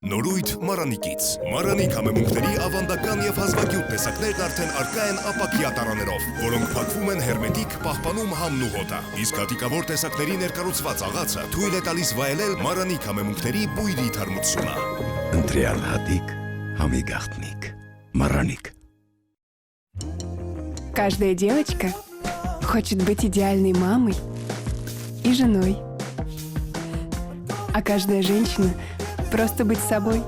Նորույթ Մարանիկից։ Մարանիկ համեմունքների ավանդական եւ հազվագյուտ տեսակներն արդեն առկա են ապակյա տարաներով, որոնք փակվում են հերմետիկ, պահպանում համն ու հոտը։ Իսկ հատիկավոր տեսակների ներկառուցված աղացը թույլ է տալիս վայելել Մարանիկ համեմունքների բույրի թարմությունը։ Ընտրյալ հատիկ, համի գաղտնիք։ Մարանիկ։ Каждая девочка хочет быть идеальной мамой и женой. А каждая женщина просто быть собой.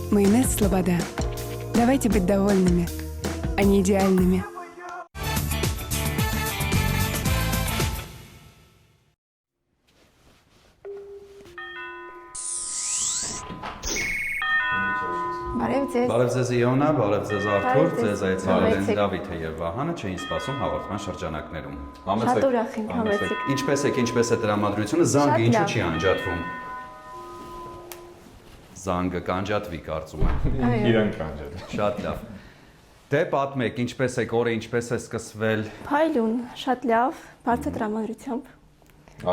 Майонез Слобода. Давайте быть довольными, а не идеальными. Բարև ձեզ Իոնա, բարև ձեզ Արթուր, ձեզ այցելել են Դավիթը եւ Վահանը, չէին սպասում հաղորդման շրջանակներում։ Շատ ուրախ ենք համեցեք։ Ինչպես է տրամադրությունը, զանգը ինչու չի անջատվում։ Զանգը կանջատվի, կարծում եմ։ Իրան կանջատվի։ Շատ լավ։ Դե պատմեք, ինչպես է կորը, ինչպես է սկսվել։ Փայլուն, շատ լավ, բարձր տրամադրությամբ։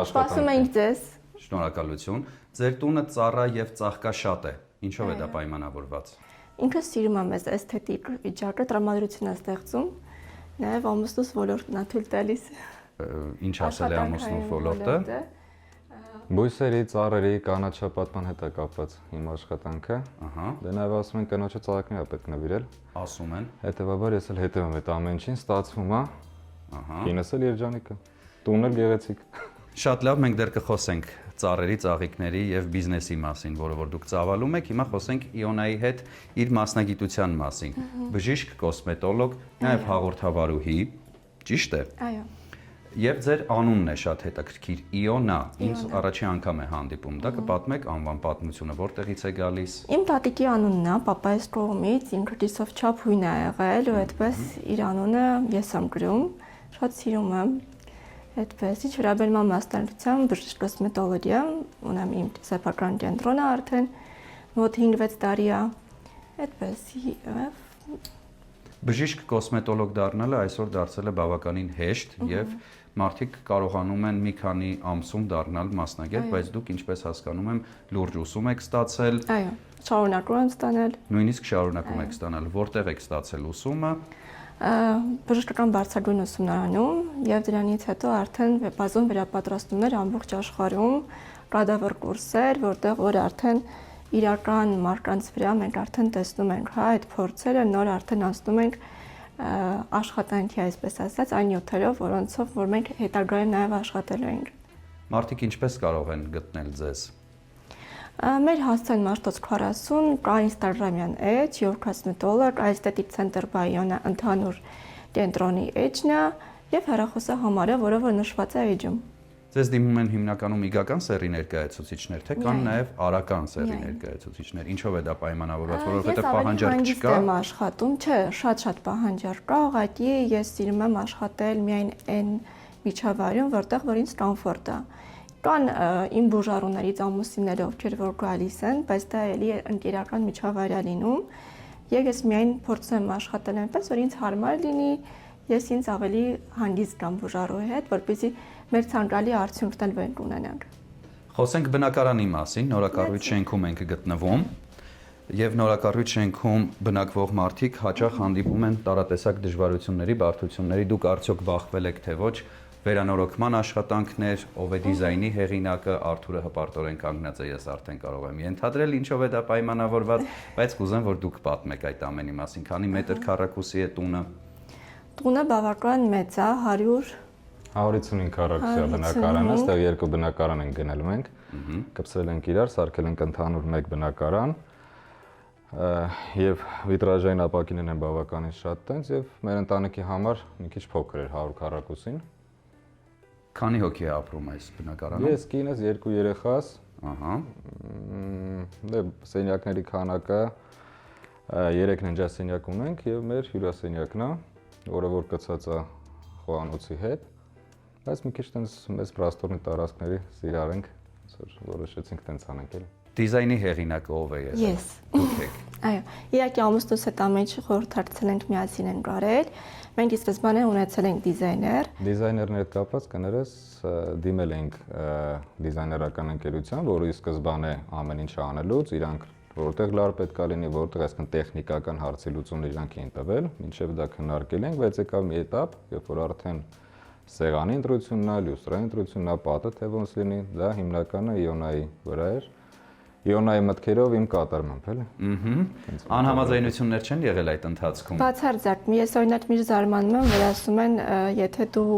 Սպասում ենք ձեզ։ Շնորհակալություն։ Ձեր տունը ծառա եւ ծաղկաշատ է։ Ինչով է դա պայմանավորված։ Ինքը սիրում եմ այս էսթետիկ վիճակը, տրամադրություն է ստեղծում, նաև ամուսնուս ոլորտն է թույլ տալիս։ Ինչ ասել է ամուսնու ոլորտը։ Բույսերի, ծառերի, կանաչապատման հետ է կապված իմ աշխատանքը։ Դե նաև ասում են կնոջը ծաղիկներ է պետք նվիրել։ Ասում են։ Հետևաբար ես էլ հետևում եմ այդ ամեն ինչին, ստացվում է։ Կինս էլ երջանիկ է, տունն էլ գեղեցիկ։ Շատ լավ, մենք դեռ կխոսենք ծառերի, ծաղիկների եւ բիզնեսի մասին, որը որ դուք ծավալում եք։ Հիմա խոսենք Իոնայի հետ իր մասնագիտության մասին։ Բժիշկ, կոսմետոլոգ, նաեւ հաղորդավարուհի, ճիշտ է։ Այո։ Եւ ձեր անունն է շատ հետաքրքիր՝ Իոնա։ Ինձ առաջի անգամ է հանդիպում։ Դա կպատմեք անվան պատմությունը, որտեղից է գալիս։ Իմ տատիկի անունն է, պապայիս կողմից, ինքը դիսով չափույն է եղել, ու այդպես իր անունը ես եմ գրում, շատ սիրում եմ։ Այդպես, ինչ վերաբերում է մասնագիտության, բժիշկ կոսմետոլոգիա, ունեմ իմ սեփական կենտրոնը արդեն մոտ 5-6 տարի է։ Այդպես, բժիշկ կոսմետոլոգ դառնալը այսօր դարձել է բավականին հեշտ եւ մարդիկ կարողանում են մի քանի ամսում դառնալ մասնագետ, բայց դուք ինչպես հասկանում եմ, լուրջ ուսում եք ստացել։ Այո, շարունակում եմ ստանել։ Նույնիսկ շարունակում եք ստանալ, որտեղ եք ստացել ուսումը։ Բժշկական բարձրագույն ուսումնարանում եւ դրանից հետո արդեն վեբազոն վերապատրաստումներ ամբողջ աշխարհում, կադավր կուրսեր, որտեղ որ արդեն իրական մարկանց վրա մենք արդեն տեսնում ենք, հա, այդ փորձերը նոր արդեն անցնում ենք աշխատանքի, այսպես ասած, այն նյութերով, որոնցով որ մենք հետագայում նաեւ աշխատելու ենք։ Մարդիկ ինչպես կարող են գտնել ձեզ։ Մեր հասցեն մաշտոց 40 կա Instagram-յան էջ, Your Cosmetolog, Aesthetic Center by Iona ընդհանուր կենտրոնի էջն է եւ հեռախոսահամարը, որը որ նշված է էջում։ Ձեզ դիմում են հիմնականում իգական սեռի ներկայացուցիչներ, թե կան նաև արական սեռի ներկայացուցիչներ։ Ինչով է դա պայմանավորված, որովհետև պահանջարկ չկա։ Ես եմ աշխատում, չէ, շատ պահանջարկ կա, ուղղակի ես սիրում եմ աշխատել միայն այն միջավայրում, որտեղ որ ինձ կոմֆորտ է։ Կան իմ բուժառուներից ամուսինները, ովքեր որ գալիս են, բայց դա էլի ընկերական միջավայր է լինում։ Ես միայն փորձում եմ աշխատել այնպես, որ ինձ հարմար լինի, ես ինձ ավելի հանգիստ կամ բուժառուի հետ, որպեսզի մեր ցանկալի արդյունքն էլ ունենանք։ Խոսենք բնակարանի մասին, նորակառույց շենքում ենք գտնվում, եւ նորակառույց շենքում բնակվող մարդիկ հաճախ հանդիպում են տարատեսակ դժվարությունների, բարդությունների։ Դուք արդյոք բախվել եք թե ոչ։ Վերանորոգման աշխատանքներ, ով է դիզայնի հեղինակը, Արթուրը հպարտորեն կանգնած է, ես արդեն կարող եմ ենթադրել ինչով է դա պայմանավորված, բայց կուզեմ որ դուք պատմեք այդ ամենի մասին, քանի մետր քառակուսի է տունը։ Տունը բավական մեծ է, 155 քառակուսի է բնակարանը, այստեղ երկու բնակարան են գնել մենք, կպսրել ենք իրար, սարքել ենք ընդհանուր մեկ բնակարան, եւ վիտրաժային ապակիներն են բավականին շատ տենց եւ մեր ընտանիքի համար մի քիչ փոքր էր 100 քառակուսին։ Քանի հոգի է ապրում այս բնակարանում։ Ես կինս, երկու երեխաս։ Դե սենյակների քանակը 3 ննջասենյակ ունենք եւ մեր հյուրասենյակն է, որը որ կցած է խոհանոցի հետ։ Բայց մի քիչ տենց մեծ պրաստորնի տարածքների սիրառենք, որոշեցինք տենց անենք էլի։ Դիզայնի հեղինակը ով է եղել։ Ես։ Դուք եք։ Այո, իհարկե ամուսնուս հետ ամեն ինչ խորհրդակցել ենք, միասին ենք արել։ Մենք ի սկզբանե ունեցել ենք դիզայներ։ Դիզայներն հետ կապված կներես դիմել ենք դիզայներական ընկերության, որը ի սկզբանե ամեն ինչ անելուց իրանք որտեղ լար պետք է լինի, որտեղ այսքան տեխնիկական հարցի լուծումներ իրանք էին տվել, մինչև դա քննարկել ենք, բայց եկավ մի էտապ, երբ որ արդեն սեղանի ընտրությունն է, լյուստրայի ընտրությունն է, պատը թե ոնց լինի, դա հիմնականը Իոնայի վրա էր։ Իոնայի մտքերով իմ կատարմամբ, էլի։ Անհամաձայնություններ չեն եղել այդ ընթացքում։ Բացարձակ, ես օրինակ մի զարմանում եմ, որ ասում են, եթե դու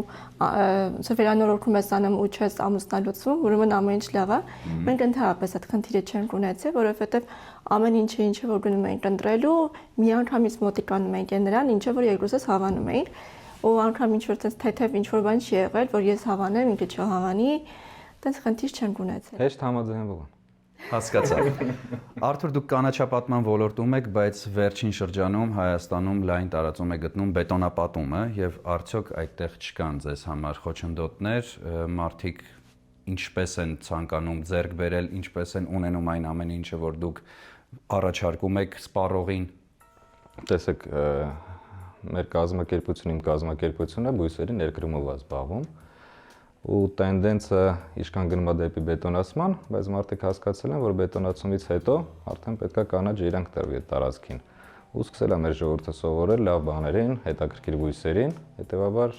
վերանորոգում ես անում ու չես ամուսնալուծվում, ուրեմն ամեն ինչ լավ է։ Մենք ընդհանրապես այդ խնդիրը չենք ունեցել, որովհետև ամեն ինչը որ գնում էինք ընտրելու, մի անգամից մոտիկանում էինք նրան, ինչը որ երկուսս հավանում էինք, ու անգամ ինչ որ թեթև ինչ որ բան չի եղել, որ ես հավանեմ, ինքը չհավանի, այդպես խնդիր չենք ունեցել։ Հեշտ համաձայնվում եմ։ Հասկացա։ Արթուր, դուք կանաչապատման ոլորտում եք, բայց վերջին շրջանում Հայաստանում լայն տարածում է գտնում բետոնապատումը եւ արդյոք այդտեղ չկան ձեզ համար խոչընդոտներ, մարդիկ ինչպես են ցանկանում ձեռք բերել, ինչպես են ունենում այն ամեն ինչը, որ դուք առաջարկում եք սպառողին։ Տեսեք, մեր կազմակերպությունը, իմ կազմակերպությունը բույսերի ներկրումով է զբաղվում։ Ու տենդենսը իշքան գնում է դեպի բետոնացման, բայց մարդիկ հասկացել են, որ բետոնացումից հետո արդեն պետք է կանաչ իրանք տրվի այդ տարածքին։ Ու սկսել է մեր ժողովուրդը սովորել լավ բաներին, հետաքրքիր բույսերին, հետեւաբար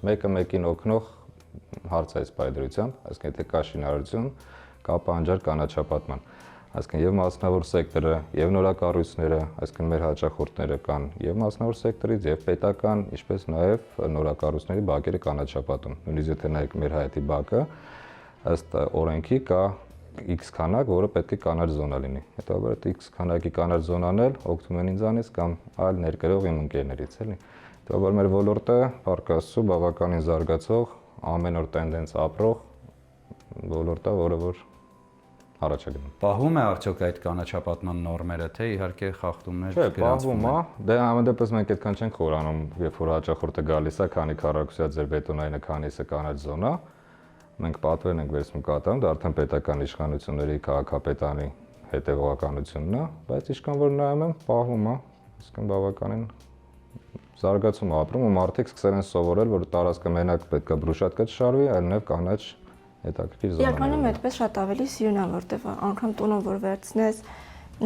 մեկը մեկին օգնող հարց է այս պայդրությամբ, այսինքն եթե կա շինարարություն, կա պահանջար կանաչապատման։ Այսինքն եւ մասնավոր սեկտորը, եւ նորակառույցները, այսինքն մեր հաճախորդները կան եւ մասնավոր սեկտորից եւ պետական, ինչպես նաեւ նորակառույցների բակերը կանաչապատում։ Նույնիսկ եթե նայեք մեր հայտի բակը, ըստ օրենքի կա X քանակ, որը պետք է կանաչ զոնա լինի։ Հետո այդ X քանակի կանաչ զոնան էլ օգտվում են ինձանից կամ այլ ներկրող իմ ընկերներից, էլի։ Հետո մեր ոլորտը, փառք Աստծո, բավականին զարգացող, ամեն օր տենդենս ապրող ոլորտ է, որը որ առաջագնում։ Պահվում է արդյոք այդ կանաչապատման նորմերը, թե իհարկե խախտումներ գրանցվում։ Չէ, պահվում է։ Դե ամենդեպս մենք այդքան չենք խորանում, երբ որ հաճախորդը գալիս է, քանի քառակուսիա ձեր բետոնայինը, քանիսը կանաչ զոնա, մենք պատվեր ենք վերցնում կատարում, դա արդեն պետական իշխանությունների քաղաքապետարանի հետևողականությունն է, բայց ինչքան որ նայում եմ, պահվում է, այսինքն բավականին զարգացում է ապրում ու մարդիկ սկսել են սովորել, որ տարածքը մենակ պետք է բրուշատկա չշարվի, այլ նաև կանաչ հետաքրքիր զոնաներ։ Իրականում այդպես շատ ավելի սիրուն է, որտեղ անգամ տունը որ վերցնես,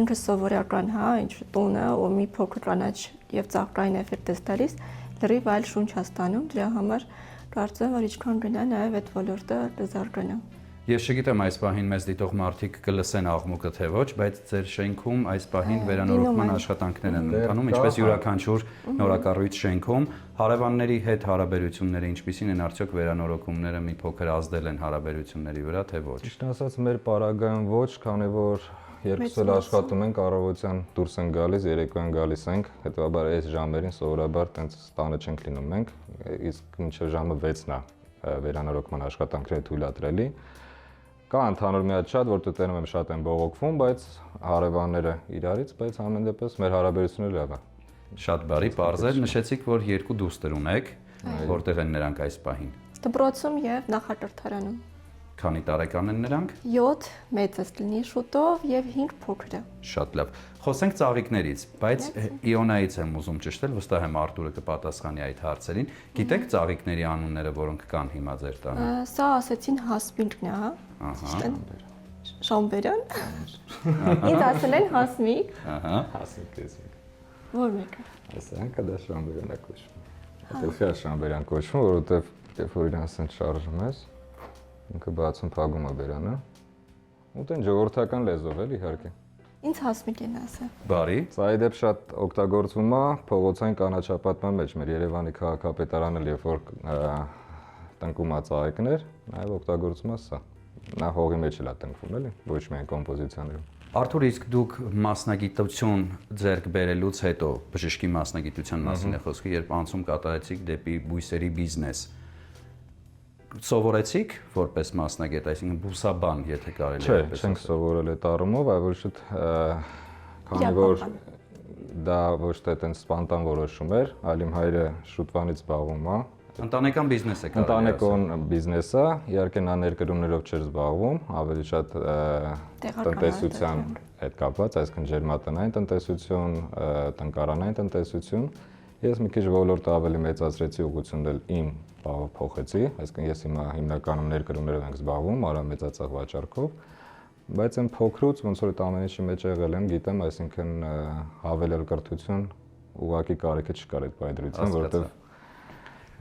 ինքը սովորական, հա, ինչ տունը ու մի փոքր կանաչ եւ ծաղկային էֆեկտ է տալիս, լրիվ այլ շունչ է ստանում, դրա համար կարծում եմ, որ ինչքան գնա նաեւ այդ ոլորտը կզարգանա։ Ես չգիտեմ այս պահին մեզ դիտող մարդիկ կլսեն աղմուկը թե ոչ, բայց ձեր շենքում այս պահին վերանորոգման աշխատանքներ են ընթանում, ինչպես յուրաքանչյուր նորակառույց շենքում, հարևանների հետ հարաբերությունները ինչպիսին են, արդյոք վերանորոգումները մի փոքր ազդել են հարաբերությունների վրա, թե ոչ։ Ճիշտ ասած, մեր պարագայում ոչ, քանի որ երկուս էլ աշխատում ենք, առավոտյան դուրս են գալիս, երեկոյան գալիս ենք, հետեւաբար այս ժամերին սովորաբար տենց տանը չենք լինում մենք, իսկ մինչև ժամը 6-ն է վերանորոգման աշխատանքները թույլատրելի։ Կա ընդհանուր մի հատ շատ, որ տտերում եմ շատ են բողոքվում, բայց հարևանները իրարից, բայց ամեն դեպս մեր հարաբերությունները լավ է։ Շատ բարի, պարզել նշեցիք, որ երկու դուստր ունեք, որտեղ են նրանք այս պահին։ Դպրոցում եւ նախակրթարանում։ Քանի տարեկան են նրանք։ 7 մեծս լինի շուտով եւ 5 փոքրը։ Շատ լավ։ Խոսենք ծաղիկներից, բայց Իոնայից եմ ուզում ճշտել, վստահ եմ Արտուրը կպատասխանի այդ հարցերին։ Գիտեք ծաղիկների անունները, որոնք կան հիմա ձեր տանը։ Սա ասեցին հասմիկն է, հա։ Ահա։ Շամբերան։ Ինձ ասել են հասմիկ։ Ահա։ Հասմիկ ես։ Որ մեկը։ Այսինքն դա շամբերան է կոչվում։ Դա շամբերան կոչվում, որովհետեւ երբ որ իրանց են շարժում ես, ինքը բացում փակում է բերանը։ Ու տեն ժողովրդական լեզվով էլ իհարկե։ Ինձ հասմիկ են ասել։ Բարի։ Սա իդեպ շատ օգտագործվում է փողոցային կանաչապատման մեջ։ Մեր Երևանի քաղաքապետարանը երբ որ տնկում է ծաղիկներ, նաև օգտագործում է սա։ Նա հողի մեջ էլ է տնկվում, էլի, ոչ միայն կոմպոզիցիաներում։ Արթուր, իսկ դուք մասնագիտություն ձեռք բերելուց հետո, բժշկի մասնագիտության մասին է խոսքը, երբ անցում կատարեցիք դեպի բույսերի բիզնես, սովորեցիք որպես մասնագետ, այսինքն բուսաբան, եթե կարելի է այդպես ասել։ Չէ, չենք սովորել այդ առումով, այլ ոչ թե քանի որ դա ոչ թե այդպես սպանտան որոշում էր, այլ իմ հայրը շուտվանից զբաղվում է Ընտանեկան բիզնես է կարելի Ընտանեկան բիզնես է, իհարկե նա ներկրումներով չէր զբաղվում, ավելի շատ տնտեսության հետ կապված, այսինքն ջերմատնային տնտեսություն, տնկարանային տնտեսություն։ Ես մի քիչ ոլորտը ավելի մեծացրեցի, ուղղությունն էլ իմ բաղը փոխեցի, այսինքն ես հիմա հիմնականում ներկրումներով եմ զբաղվում, արամեծացող վաճառքով, բայց այն փոքրուց ոնց որ այդ ամեն ինչի մեջ եղել եմ, գիտեմ, այսինքն հավելել կրթություն ուղղակի կարիքը չկար այդ բայդրության, որովհետև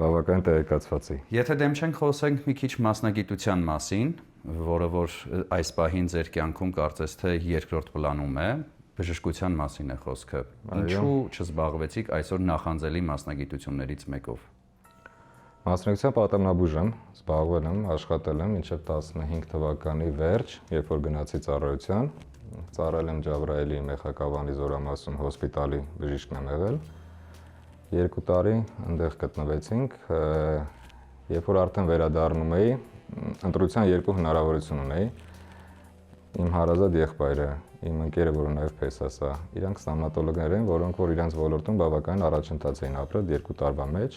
բավական տեղեկացված էի։ Եթե դեմ չենք խոսենք մի քիչ մասնագիտության մասին, որը որ այս պահին ձեր կյանքում կարծես թե երկրորդ պլանում է, բժշկության մասին է խոսքը։ Ինչու չզբաղվեցիք այսօր նախանձելի մասնագիտություններից մեկով։ Մասնագիտության պատանաբույժ եմ, զբաղվել եմ, աշխատել եմ մինչև 15 թվականի վերջ, երբ որ գնացի ծառայության, ծառայել եմ Ջաբրայելի Մեխակավանի զորամասում հոսպիտալի բժիշկն եմ եղել։ 2 տարի այնտեղ գտնվեցինք, երբ որ արդեն վերադառնում էի, ընտրության 2 հնարավորություն ունեի։ Իմ հարազատ եղբայրը, իմ ընկերը, որը նաև փեսաս է, իրանք ստոմատոլոգներ են, որոնք որ իրենց ոլորտում բավական առաջընթաց էին ապրել 2 տարվա մեջ։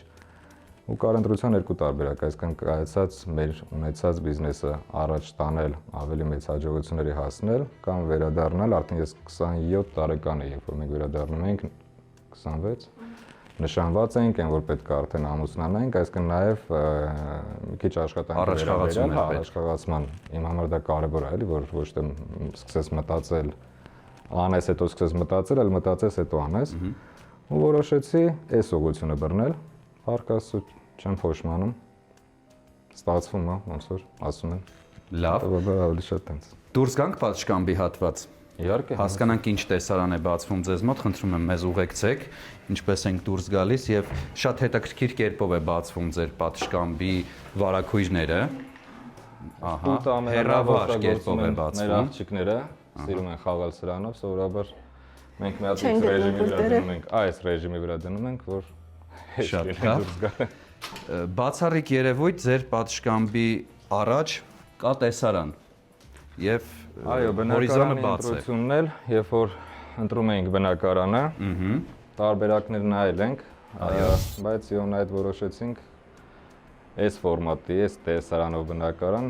Ու կար ընտրության 2 տարբերակ, այսինքն կայացած մեր ունեցած բիզնեսը առաջ տանել, ավելի մեծ հաջողությունների հասնել, կամ վերադառնալ, արդեն ես 27 տարեկան եմ, երբ որ մենք վերադառնում ենք 26 նշանված ենք, այն որ պետք է արդեն ամուսնանանք, այսինքն նաև մի քիչ առաջխաղացման իմ համար դա կարևոր է, էլի, որ ոչ թե սկսես մտածել, անես, հետո սկսես մտածել, այլ մտածես, հետո անես։ Ու որոշեցի այս ուղղությունը բռնել, հարկասու չեմ փոշմանում, ստացվում է, ոնց որ ասում են։ Լավ, ավելի շատ տենց։ դուրս գանք պատշգամբի հատված։ Իհարկե, Հասկանանք ինչ տեսարան է բացվում ձեզ մոտ, խնդրում եմ մեզ ուղեկցեք, ինչպես ենք դուրս գալիս եւ շատ հետաքրքիր կերպով է բացվում ձեր պատշգամբի վարակույրները։ Ահա, հերավար կերպով է մեր բացվում։ աղջիկները սիրում են խաղալ սրանով, սովորաբար մենք մի հատ ռեժիմի վրա դնում ենք, այս ռեժիմի վրա դնում ենք, որ Շատ դուրս լավ։ գա։ Բացառիկ երևույթ ձեր պատշգամբի առաջ կա տեսարան եւ Այո, հորիզոնը բնակարանի բաց է։ ընտրությունն էլ, երբ որ ընտրում էինք բնակարանը, տարբերակներ նայել ենք, բայց իոնա այդ որոշեցինք այս ֆորմատի, այս տեսարանով բնակարան,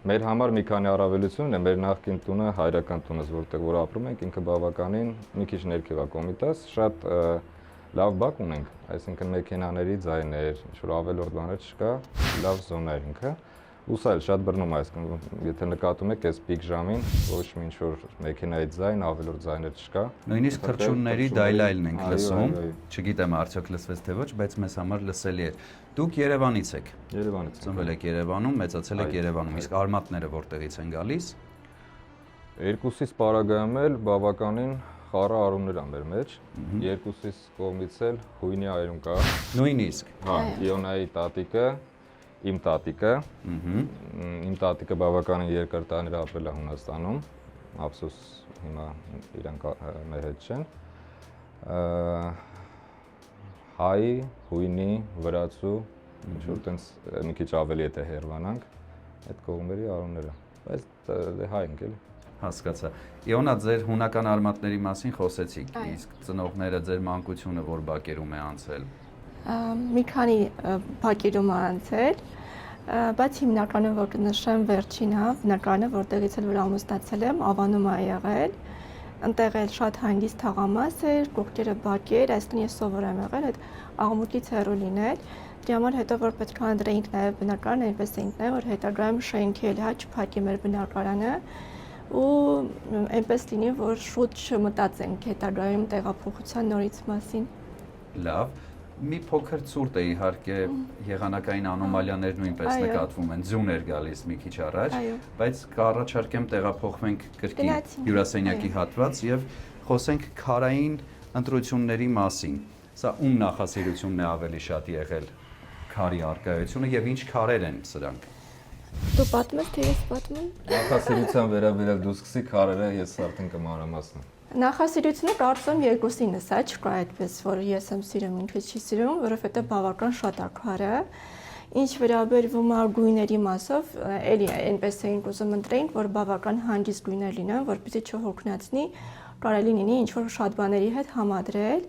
մեր համար մի քանի առավելություն է, մեր նախկին տունը, հայրական տունս, որտեղ որ ապրում ենք, ինքը բավականին մի քիչ ներքև է Կոմիտաս, շատ լավ բակ ունենք, այսինքն մեքենաների ձայներ, ինչ-որ ավելորդ բաներ չկա, լավ զոնա է ինքը։ Ուսա էլ շատ բռնում է, այսինքն եթե նկատում եք այս պիկ ժամին, ոչ մի ինչ-որ մեքենայի ձայն, ավելորդ ձայներ չկա։ Նույնիսկ թռչունների դայլայլն ենք լսում, չգիտեմ արդյոք լսվեց թե ոչ, բայց մեզ համար լսելի է։ Դուք Երևանից եք։ Երևանից։ Ծնվել եք Երևանում, մեծացել եք Երևանում, իսկ արմատները որտեղից են գալիս։ Երկուսից պարագայում էլ բավականին խառը արումներ ան մեր մեջ, երկուսից կողմից էլ հույնի այրում կա։ Նույնիսկ։ Հա, Իոնայի տատիկը, իմ տատիկը, իմ տատիկը բավականին երկար տարիներ ապրել է Հունաստանում, ափսոս հիմա իրանք մեր հետ չեն։ Հայ, հույնի, վրացու, ինչ-որ տենց մի քիչ ավելի եթե հերվանանք, այդ կողմերի արումները, բայց դե հայ ենք էլի։ Հասկացա։ Իոնա, ձեր հունական արմատների մասին խոսեցիք, իսկ ծնողները ձեր մանկությունը որ բակերում է անցել։ Մի քանի բակերում է անցել, բայց հիմնականը որ կնշեմ վերջինը, բնակարանը, որտեղից էլ որ ամուսնացել եմ, Ավանում է եղել։ Այնտեղ էլ շատ հանգիստ թաղամաս էր, կողքերը բակեր, այսինքն ես սովոր եմ եղել այդ աղմուկից հեռու լինել։ Դրա համար հետո որ պետք է ընտրեինք նաև բնակարանը, այնպես էինք նաև որ հետագայում շենքել, հա, չփակի մեր բնակարանը ու այնպես լինի, որ շուտ չմտածենք հետագայում տեղափոխության նորից մասին։ Լավ։ Մի փոքր ցուրտ է իհարկե եղանակային անոմալիաներ նույնպես նկատվում են, ձյուն էր գալիս մի քիչ առաջ, բայց կառաջարկեմ տեղափոխվենք կրկին հյուրասենյակի հատված եւ խոսենք քարային ընտրությունների մասին։ Սա ում նախասիրությունն է ավելի շատ եղել քարի արկայությունը եւ ինչ քարեր են սրանք։ Դու պատմես թե ես պատմեմ։ Նախասիրության վերաբերյալ դու սկսի քարերը, ես արդեն կմանրամասնեմ։ Նախասիրությունը կարծում երկուսինս է, չկա այդպես, որ ես եմ սիրում, ինքս չի սիրում, որովհետև բավական շատ է քարը։ Ինչ վերաբերվում է գույների մասով, էլի այնպես էինք ուզում ընտրեինք, որ բավական հանգիստ գույներ լինեն, որպեսզի չհոգնածնի կարելի լինի ինչ-որ շատ բաների հետ համադրել։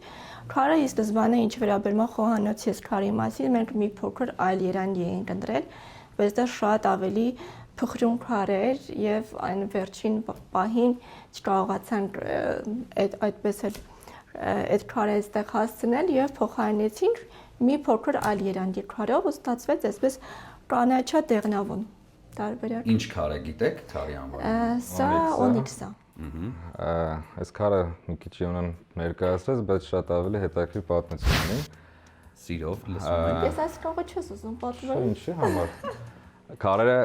Քարը ի սկզբանե ինչ վերաբերում է խոհանոցի քարի մասին, մենք մի փոքր այլ երանգ էինք ընտրել, բայց դա շատ ավելի փխրուն քար էր եւ այն վերջին պահին չկարողացանք այդպես էլ այդ քարը այստեղ հասցնել եւ փոխարինեցինք մի փոքր այլ երանգի քարով ու ստացվեց այսպես կանաչա դեղնավուն տարբերակ։ Ինչ քար է գիտեք քարի անվանը։ Սա օնիքսա։ Այս քարը մի քիչ Իոնան ներկայացրեց, բայց շատ ավելի հետաքրքիր պատմություն ունի։ Սիրով լսում եմ։ Ես այս կողը չես ուզում պատմել։ Ինչի համար։ Քարերը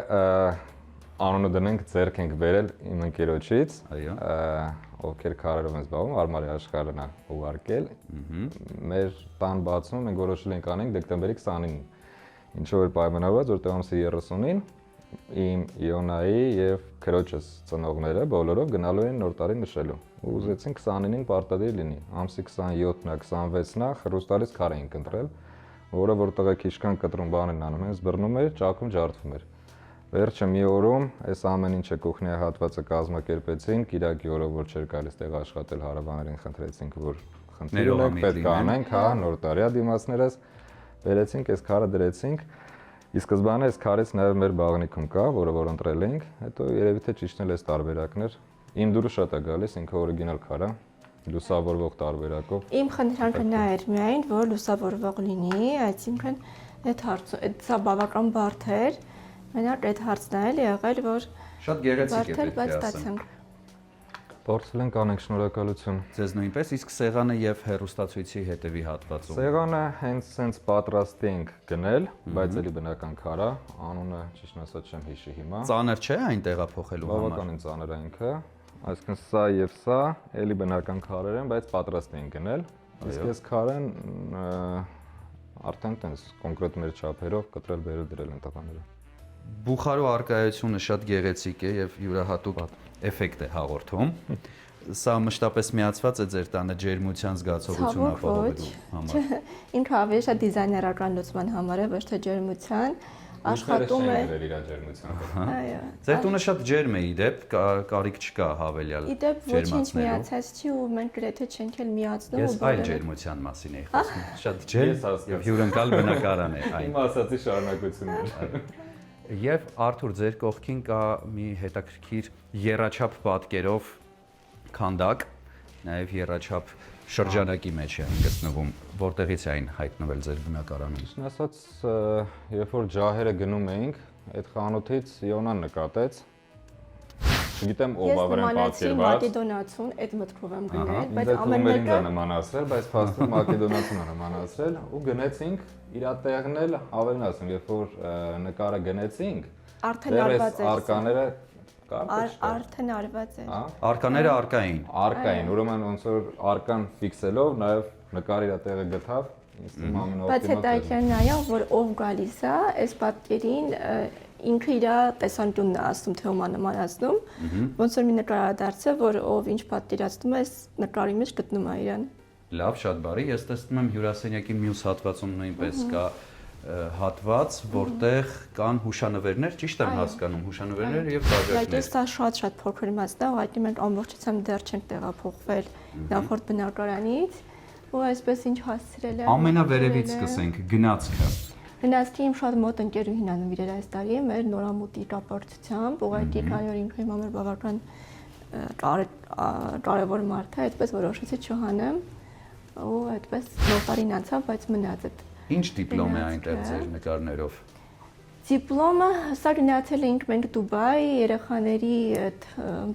անունը դնենք ձեռք ենք բերել իմ ընկերոջից, Այո։ Ովքեր քարերով են զբաղվում, Արմարի աշխարհն է ուղարկել։ Մեր տան բացումը մենք որոշել ենք անենք դեկտեմբերի 29-ին։ Ինչով էր պայմանավորված, որտեղ ամսի 30-ին իմ Իոնայի եւ քրոջս ծնողները բոլորով գնալու են նոր տարի նշելու։ Ու ուզեցին 29-ին պարտադիր լինի։ Ամսի 27-ն, 26-ն Խրուստալից քար էինք ընտրել, որը որտեղ քիշքան կտրում բան են անում, հենց բռնում էր, ճակում ջարդվում էր։ Վերջը մի օրում այս ամեն ինչը կուխնիա հատվածը կազմակերպեցին, Կիրակի օրը որ չէր գալիս տեղ աշխատել հարավաներին խնդրեցինք, որ խնդիր ունենք, պետք է անենք, հա, նոր տարիա դիմացներս, վերեցինք, այս քարը դրեցինք։ Ի սկզբանե այս քարից նաև մեր բաղնիքում կա, որը ընտրել ենք, հետո երևի թե ճիշտն էլ այս տարբերակներ։ Իմ դուրը շատ է գալիս, ինքը օրիգինալ քար է, լուսավորվող տարբերակով։ Իմ խնդրանքը նա էր միայն, որ լուսավորվող լինի, այսինքն սա բավական բարդ էր։ Մենակ այդ հարցն էլ եղել, որ Շատ գեղեցիկ է պետք է ասեմ։ ստացանք։ Փորձել ենք անենք, շնորհակալություն։ Ձեզ նույնպես, իսկ սեղանը եւ հեռուստացույցի հետևի հատվածում։ Սեղանը հենց պատրաստի ենք գնել, բայց էլի բնական քար է, անունը ճիշտ ասած չեմ հիշի հիմա։ Ծանր չէ այն տեղափոխելու համար։ Բավականին ծանր է ինքը, այսինքն սա եւ սա էլի բնական քարեր են, բայց պատրաստ ենք գնել։ Իսկ այս քարեն արդեն տենց կոնկրետ մեր չափերով կտրել բերել դրել են տղաները։ Բուխարու արկայությունը շատ գեղեցիկ է եւ յուրահատուկ էֆեկտ է հաղորդում։ Սա մշտապես միացված է ձեր տանը ջերմության զգացողություն ապահովելու համար։ Ինքը ավելի շատ դիզայներական լուծման համար է, ոչ թե ջերմության, աշխատում է։ Այո։ Ձեր տունը շատ ջերմ է իդեպ, կարիք չկա հավելյալ Իդեպ ոչինչ միացած չի ու մենք գրեթե չենք էլ միացնում ու Ես այլ ջերմության մասին էի խոսում։ Շատ ջերմ եւ հյուրընկալ բնակարան է այն։ Իմ ասացի շարունակություններ։ Եվ Արթուր, ձեր կողքին կա մի հետաքրքիր եռաչափ պատկերով քանդակ, նաև եռաչափ շրջանակի մեջ է գտնվում, որտեղից է այն հայտնվել ձեր բնակարանում։ Ճիշտ ասած, երբ որ ջահերը գնում էինք, այդ խանութից Իոնան նկատեց։ Չգիտեմ ով ավրեն պատկերված։ Մակեդոնացուն այդ մտքով եմ գնել, բայց ամեն ամեն մեկը մեկը նմանացրել, բայց փաստում մակեդոնացուն է նմանացրել ու գնեցինք իր տեղն էլ ավելին ասեմ, երբ որ նկարը գնեցինք, արդեն արված էր։ արկաները Արդեն արված էր։ Արկաները արկային։ Արկային, ուրեմն ոնց որ արկան ֆիքսելով նաև նկարի իր տեղը գտավ, ինձ թվում ամենօպտիմալ։ Բայց հետաքրքիրն այո, որ ով գալիս է, այս պատկերին ինքը իր տեսանկյունն է ասում, թե ում նմանացնում, ոնց որ մի նկարադարձ է, որ ով ինչ պատկերացնում է, այս նկարի մեջ գտնում է իրան։ Լավ, շատ բարի։ Ես տեսնում եմ հյուրասենյակի մյուս հատվածում նույնպես կա հատված, որտեղ կան հուշանվերներ, ճիշտ եմ հասկանում, հուշանվերներ եւ բաժակներ։ Սա շատ փոքր մասն է, ուղղակի մենք ամբողջությամբ դեռ չենք տեղափոխվել նախորդ բնակարանից, ու այսպես ինչ հասցրել է։ Ամենավերևից սկսենք գնացքը։ Գնացքի իմ շատ մոտ ընկերուհին է նվիրել այս տարի մեր նորամուտի կապակցությամբ, ուղղակի քանի որ ինքը հիմա մեր բավական կարևոր մարդ է, այդպես որոշեցի չհանեմ, ու այդպես նոր տարին անցավ, բայց մնաց այդ։ Ինչ դիպլոմ է այնտեղ ձեր նկարներով։ Դիպլոմը սա գնացել էինք մենք Դուբայ երեխաների այդ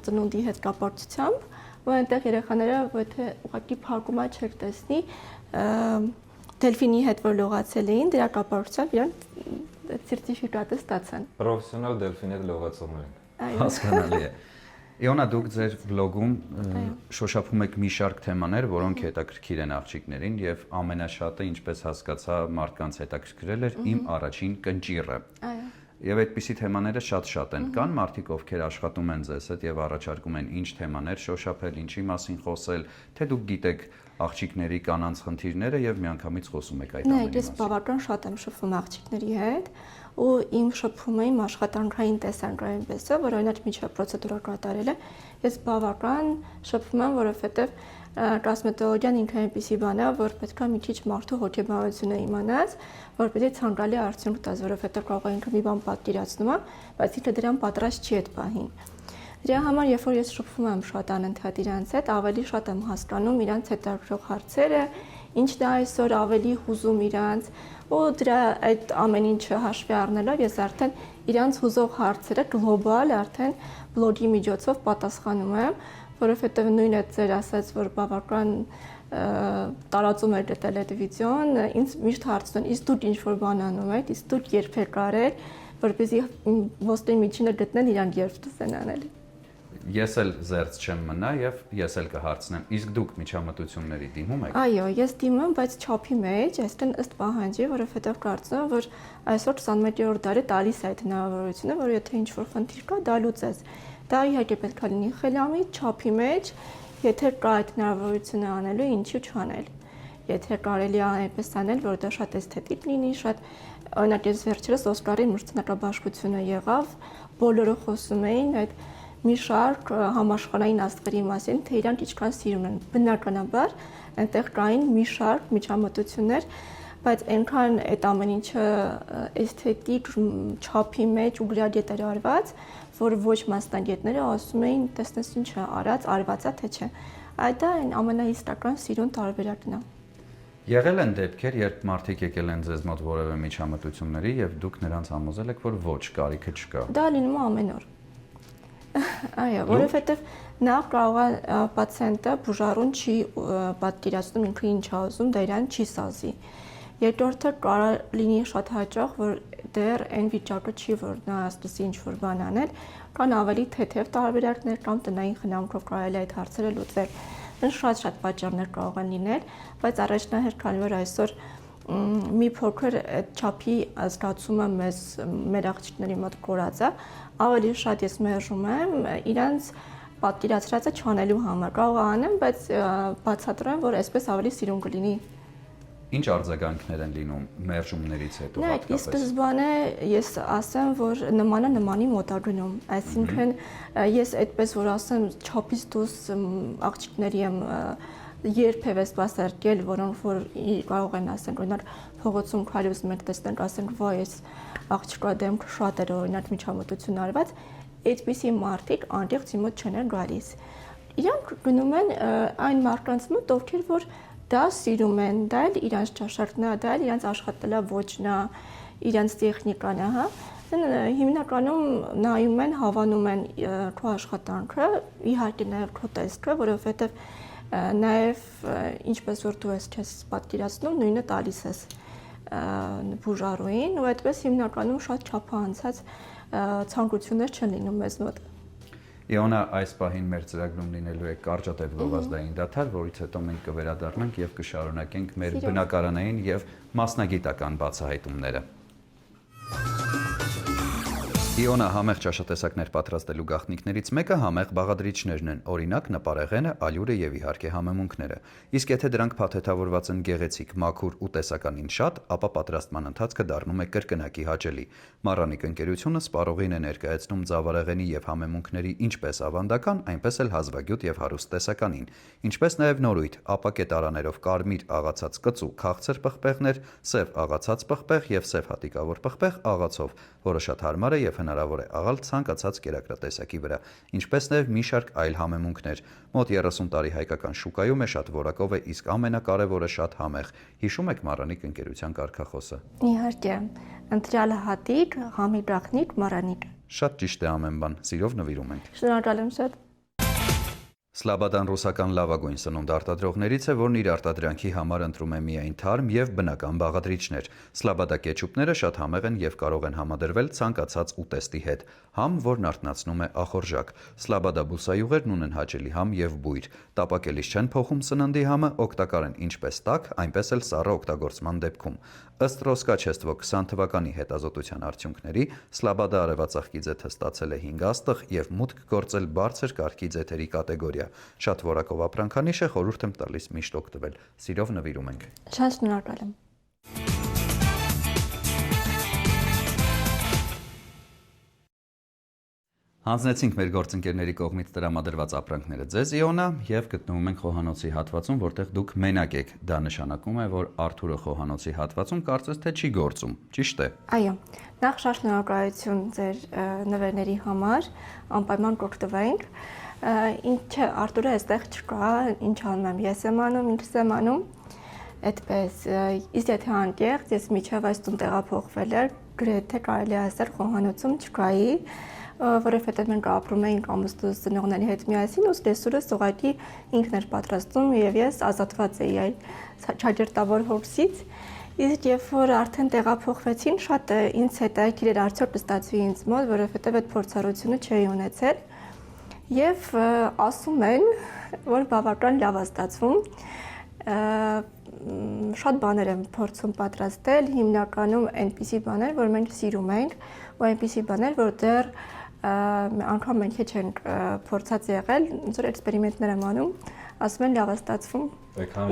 ծնունդի հետ կապակցությամբ, ու այնտեղ երեխաները եթե ուղղակի փակումա չեք տեսնի, դելֆինի հետ որ լողացել էին, դրա կապակցությամբ իրեն սերտիֆիկատը ստացան։ Պրոֆեսիոնալ դելֆինի հետ լողացողներ են։ Հասկանալի է։ Իոնա, դուք ձեր վլոգում շոշափում եք մի շարք թեմաներ, որոնք հետաքրքիր են աղջիկներին եւ ամենաշատը, ինչպես հասկացա, մարդկանց հետաքրքրել էր իմ առաջին կնճիռը։ Այո։ Եվ այդպիսի թեմաները շատ են։ Կան մարդիկ, ովքեր աշխատում են ձեզ հետ եւ առաջարկում են ինչ թեմաներ շոշափել, ինչի մասին խոսել, թե դուք գիտեք աղջիկների կանանց խնդիրները եւ միանգամից խոսում եք այդ Նայ, ամենի ես մասին։ բավական շատ եմ շփվում աղջիկների հետ ու իմ շփումը իմ աշխատանքային տեսանկյունին պես է, որ օրինակ միջև պրոցեդուրա կատարելը ես բավական շփվում եմ, որովհետեւ կոսմետոլոգիան ինքը այնպեսի բան է, որ պետք է մի քիչ մարդու հոգեբանությունը իմանաս, որպեսզի ցանկալի արդյունք տաս, որովհետեւ կարող է ինքը մի բան պատկերացնում է, բայց ինքը դրան պատրաստ չի այդ պահին։ Դրա համար, երբ որ ես շփվում եմ շատ անընդհատ իրանց հետ, ավելի շատ եմ հասկանում իրանց հետաքրքրող հարցերը, ինչն է այսօր ավելի հուզում իրանց, ու դրա այդ ամեն ինչը հաշվի առնելով ես արդեն իրանց հուզող հարցերը գլոբալ արդեն բլոգի միջոցով պատասխանում եմ, որովհետև նույնը ձեր ասած, որ բավական տարածում եք դիտել այդ վիդեոն, ինձ միշտ հարցնում են, իսկ դուք ինչ որ բան անում եք, իսկ դուք երբ եք արել, որպեսզի ոստի միջինը գտնեն իրանք երբ դուք անել։ Ես էլ զերծ չեմ մնա եւ ես էլ կհարցնեմ, իսկ դուք միջամտությունների դիմում եք։ Այո, ես դիմում եմ, բայց չափի մեջ, այսինքն ըստ պահանջի, որովհետեւ կարծում եմ, որ այսօր 21-րդ դարի տալիս է այդ հնարավորությունը, որ եթե ինչ-որ խնդիր կա, դա լուծես։ Դա իհարկե պետք է լինի խելամիտ, չափի մեջ, եթե կա այդ հնարավորությունը անելու, ինչու չանել։ Եթե կարելի է այնպես անել, որ դա շատ էսթետիկ լինի, շատ օրինակ ես վերջերս Օսկարի մրցանակաբաշխությունը եղավ, բոլորը խոսում էին այդ մի շարք համաշխարհային աստղերի մասին, թե իրանք ինչքան սիրուն են։ Բնականաբար, այնտեղ կային մի շարք միջամտություններ, բայց այնքան այդ ամեն ինչը էսթետիկ չափի մեջ ու գրադիետ էր արված, որ ոչ մասնագետները ասում էին, տեսնես ինչ է արված է, թե չէ։ Այդ դա այն ամենահիստական սիրուն տարբերակն է։ Եղել են դեպքեր, երբ մարդիկ եկել են ձեզ մոտ որևէ միջամտությունների եւ դուք նրանց համոզել եք, որ ոչ, կարիքը չկա։ Դա լինում է ամեն օր։ Այո, որովհետև նախ կարող է պացիենտը բուժարուն չի պատկերացնում ինքը ինչ է ուզում, դա իրան չի սազի։ Երկրորդը կարող լինի շատ հաճախ, որ դեռ այն վիճակը չի, որ նա ասի ինչ որ բան անել, կան ավելի թեթև տարբերակներ կամ տնային խնամքով կարելի է այդ հարցերը լուծել։ Շատ պատճառներ կարող են լինել, բայց առաջնահերթ քանի որ այսօր մի փոքր այդ չափի զգացումը մեր աղջիկների մոտ կորած է, ավելի շատ ես մերժում եմ իրանց պատկերացրածը չանելու համար։ Կարող անեմ, բայց բացատրեմ, որ այսպես ավելի սիրուն կլինի։ Ինչ արձագանքներ են լինում մերժումներից հետո հատկապես։ Ի սկզբանե ես ասեմ, որ նմանը նմանի մոտ է գնում, այսինքն ես այդպես որ ասեմ, չափից դուրս աղջիկների եմ երբևէ սպասարկել, որոնք որ կարող են ասենք, օրինակ փողոցում քայլում մենք տեսնենք, ասենք, վայ, այս աղջկա դեմքը շատ էր օրինակ միջամտություն արված, այդպիսի մարդիկ անդեղծ մոտ չեն գալիս։ Իրանք գնում են այն մարդկանց մոտ, ովքեր որ դա սիրում են, դա էլ իրանց ճաշակն է, դա էլ իրանց աշխատելա ոճն է, իրանց տեխնիկան է, հա։ Հիմնականում նայում են, հավանում են քո աշխատանքը, իհարկե նաև քո տեսքը, որովհետև նաև ինչպես որ դու ես պատկերացնում, նույնը տալիս ես բուժարուին, ու այդպես հիմնականում շատ չափահանցած ցանկություններ չեն լինում մեզ մոտ։ Իոնա, այս պահին մեր ծրագրում լինելու է կարճատև գովազդային դադար, որից հետո մենք կվերադառնանք եւ կշարունակենք մեր բնակարանային եւ մասնագիտական բացահայտումները։ Իոնա, համեղ ճաշատեսակներ պատրաստելու գաղտնիքներից մեկը համեղ բաղադրիչներն են, օրինակ նպարեղենը, ալյուրը եւ իհարկե համեմունքները։ Իսկ եթե դրանք փաթեթավորված են գեղեցիկ, մաքուր ու տեսականին շատ, ապա պատրաստման ընթացքը դառնում է կրկնակի հաճելի։ Մարանիկ ընկերությունը սպառողին է ներկայացնում ձավարեղենի եւ համեմունքների ինչպես ավանդական, այնպես էլ հազվագյուտ եւ հարուստ տեսականին, ինչպես նաեւ նորույթ, ապակե տարաներով կարմիր աղացած կծու, քաղցր պղպեղներ, սև աղացած պղպեղ եւ սև հատիկավոր պղպեղ աղացով, որը շատ հարմար է եւ հնարավոր է աղալ ցանկացած կերակրատեսակի վրա, ինչպես նաև մի շարք այլ համեմունքներ։ Մոտ 30 տարի հայկական շուկայում է շատ որակով է, իսկ ամենակարևորը շատ համեղ։ Հիշում եք Մարանիկ ընկերության կարգախոսը։ Իհարկե, ընտրյալ հատիկ, համի գաղտնիք, Մարանիկ։ Շատ ճիշտ է ամեն բան, սիրով նվիրում ենք։ Շնորհակալ եմ շատ։ Սլաբադան ռուսական լավագույն սնունդ արտադրողներից է, որն իր արտադրանքի համար ընտրում է միայն թարմ եւ բնական բաղադրիչներ։ Սլաբադա կետչուպները շատ համեղ են եւ կարող են համադրվել ցանկացած ուտեստի հետ, համ, որն արթնացնում է ախորժակ։ Սլաբադա բուսայուղերն ունեն հաճելի համ եւ բույր։ Տապակելիս չեն փոխում սննդի համը, օգտակար են ինչպես տաք, այնպես էլ սառը օգտագործման դեպքում։ Ըստ Ռոսկաչեստվո 20 թվականի հետազոտության արդյունքների, Սլաբադա արևածաղկի ձեթը ստացել է 5 աստղ եւ մուտք գործել բարձր կարգի ձեթերի կատեգորիա։ Շատ որակով ապրանքանիշ է, խորհուրդ եմ տալիս միշտ օգտվել։ Սիրով նվիրում ենք։ Շատ շնորհակալ եմ։ Հանձնեցինք մեր գործընկերների կողմից տրամադրված ապրանքները ձեզ Իոնա եւ գտնվում ենք խոհանոցի հատվածում, որտեղ դուք մենակ եք։ Դա նշանակում է, որ Արթուրը խոհանոցի հատվածում կարծես թե չի գործում։ Ճիշտ է։ Այո, նախ շատ շնորհակալություն ձեր նվերների համար, անպայման կօգտվենք։ Ինչը Արթուրը այստեղ չկա, ինչ անում եմ, ես եմ անում, ինքս եմ անում։ Այդպես, իսկ եթե անկեղծ, ես միջև այս տուն տեղափոխվել եմ, գրեթե կարելի է ասել խոհանոցում չկայի, որովհետև մենք ապրում էինք ամուսնուս ծնողների հետ միասին, ու դեսուրը սողակի ինքն էր պատրաստում եւ ես ազատված էի այլ չաջերտավոր հորսից։ Իսկ երբ որ արդեն տեղափոխվեցին, շատ ինձ հետաքրքիր էր արդյոք կստացվի ինձ մոտ, որովհետև այդ փորձառությունը չէի ունեցել։ Եվ ասում են, որ բավական լավ է ստացվում։ Շատ բաներ եմ փորձում պատրաստել, հիմնականում այնպիսի բաներ, որ մենք սիրում ենք, ու այնպիսի բաներ, որ դեռ անգամ մենք չենք փորձած եղել, ոնց որ էքսպերիմենտներ եմ անում, ասում են լավ է ստացվում։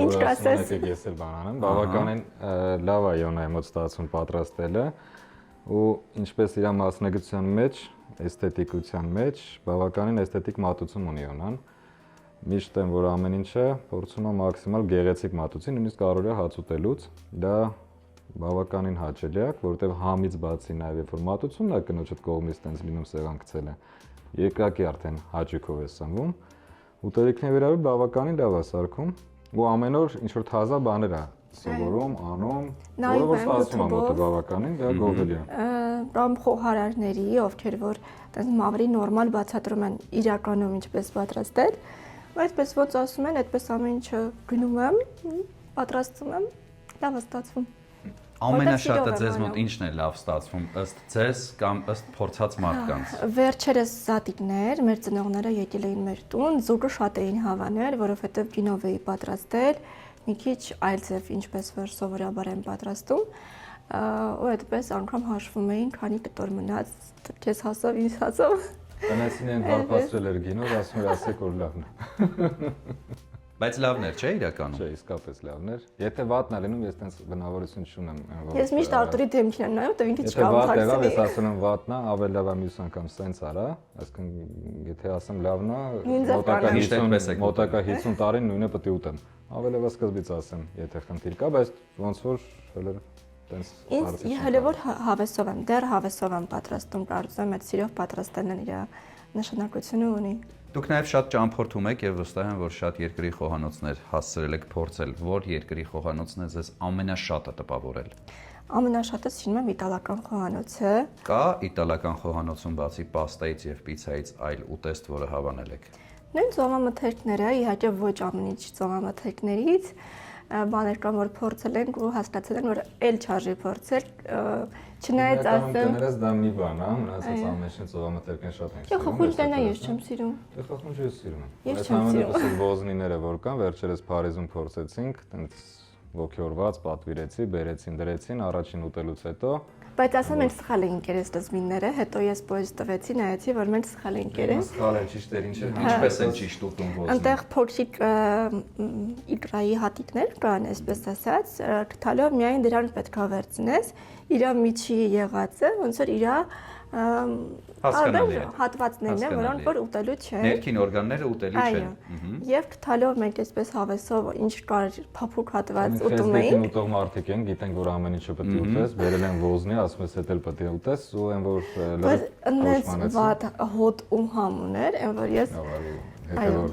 Ինչ կասես։ Ես էլ բան անեմ, բավականին լավ է Իոնայի մոտ ստացվում պատրաստելը, ու ինչպես իր մասնագիտության մեջ, էսթետիկության մեջ, բավականին էսթետիկ մատուցում ունի Իոնան։ Միշտ եմ, որ ամեն ինչը փորձում եմ մաքսիմալ գեղեցիկ մատուցի, նույնիսկ առօրյա հաց ուտելուց, դա բավականին հաճելի է, որովհետև համից բացի նաև երբ որ մատուցումն է կնոջդ կողմից տենց լինում սեղան գցելը, երկրակի արդեն հաճույքով է սնվում, ուտելիքների վերաբերյալ բավականին լավ է սարքում, ու ամեն օր ինչ որ թազա բաներ է սովորում, անում, որը որ ստացվում է մոտը բավականին, դա գովելի է։ Կամ խոհարարների, ովքեր որ տենց ավելի նորմալ բացատրում են իրականում ինչպես պատրաստել, այդպես ոնց ասում են, այդպես ամեն ինչը գնում եմ, պատրաստում եմ, լավ է ստացվում։ Ամենաշատը ձեզ մոտ ինչն է լավ ստացվում, ըստ ձեզ կամ ըստ փորձած մարդկանց։ Վերջերս զատիկներ, մեր ծնողները եկել էին մեր տուն, զուգը շատ էին հավանել, որովհետև գինով էի պատրաստել, մի քիչ այլ ձև, ինչպես որ սովորաբար են պատրաստում, ու այդպես անգամ հաշվում էին, քանի կտոր մնաց, քեզ հասավ, ինձ հասավ։ Տնեցին են հարբացրել էր գինով, ասում էր ասեք որ լավն է։ Բայց լավն էր, չէ՞ իրականում։ Չէ, իսկապես լավն էր։ Եթե վատն է լինում, ես տենց բնավորություն չունեմ։ Ես միշտ Արտուրի դեմքին եմ նայում, դե ինքը Եթե չկամ վատ եղավ, հարցնի։ ես ասում եմ վատն է, ավելի լավ է մյուս անգամ սենց արա, այսինքն եթե ասեմ լավն է, մոտակա 50 տարին նույնը պետք է ուտեմ։ Ավելի լավ է սկզբից ասեմ, եթե խնդիր կա, բայց ոնց որ հələ տենց Ինձ հələ որ հավեսով եմ, դեռ հավեսով եմ պատրաստում, կարծում եմ այդ սիրով պատրաստելն իր նշանակությունը ունի։ Դուք նաև շատ ճամփորդում եք եւ վստահ եմ, որ շատ երկրի խոհանոցներ հասցրել եք փորձել։ Որ երկրի խոհանոցն է ձեզ ամենաշատը տպավորել։ Ամենաշատը սիրում եմ իտալական խոհանոցը։ Կա իտալական խոհանոցում բացի պաստայից եւ պիցայից այլ ուտեստ, որը հավանել եք։ Նույն ծովամթերքները, իհարկե ոչ ամեն ինչ ծովամթերքներից, բաներ կան, որ փորձել ենք ու հասկացել ենք, որ էլ չարժի փորձել, չնայած ասեմ։ Դերս դա մի բան է, մնացած ամեն ինչ ծովամթերքն շատ են սիրում։ Խխունջները ես չեմ սիրում։ Դե խխունջը ես սիրում եմ։ Ես չեմ սիրում։ Ոզնիները որ կան, վերջերս Փարիզում փորձեցինք, տենց ոգեորված պատվիրեցի, բերեցին, դրեցին առաջին ուտելուց հետո։ Բայց ասեմ մենք սխալ էինք երես դզմինները, հետո ես պոյս տվեցի, նայեցի, որ մենք սխալ էինք երես։ Սխալ են ճիշտ էր, ինչ է։ Ինչպես են ճիշտ ուտում ոզնին։ Այնտեղ փոքրիկ իկրայի հատիկներ կան, այսպես ասած, գտալով միայն դրան պետք է վերցնես, իր միջի եղածը, ոնց որ իր հատվածներն են, որոնք որ ուտելու չեն։ Ներքին օրգանները ուտելի չեն։ Եվ գտալով մենք այսպես հավեսով ինչ կար փափուկ հատված ուտում էինք։ Մենք ուտող մարդիկ են, գիտենք որ ամեն ինչը պետք է ուտես, բերել են ոզնի, ասում ես դա էլ պետք է ուտես, ու այն որ լավ վատ հոտ ու համ ուներ, այն որ ես հետո որ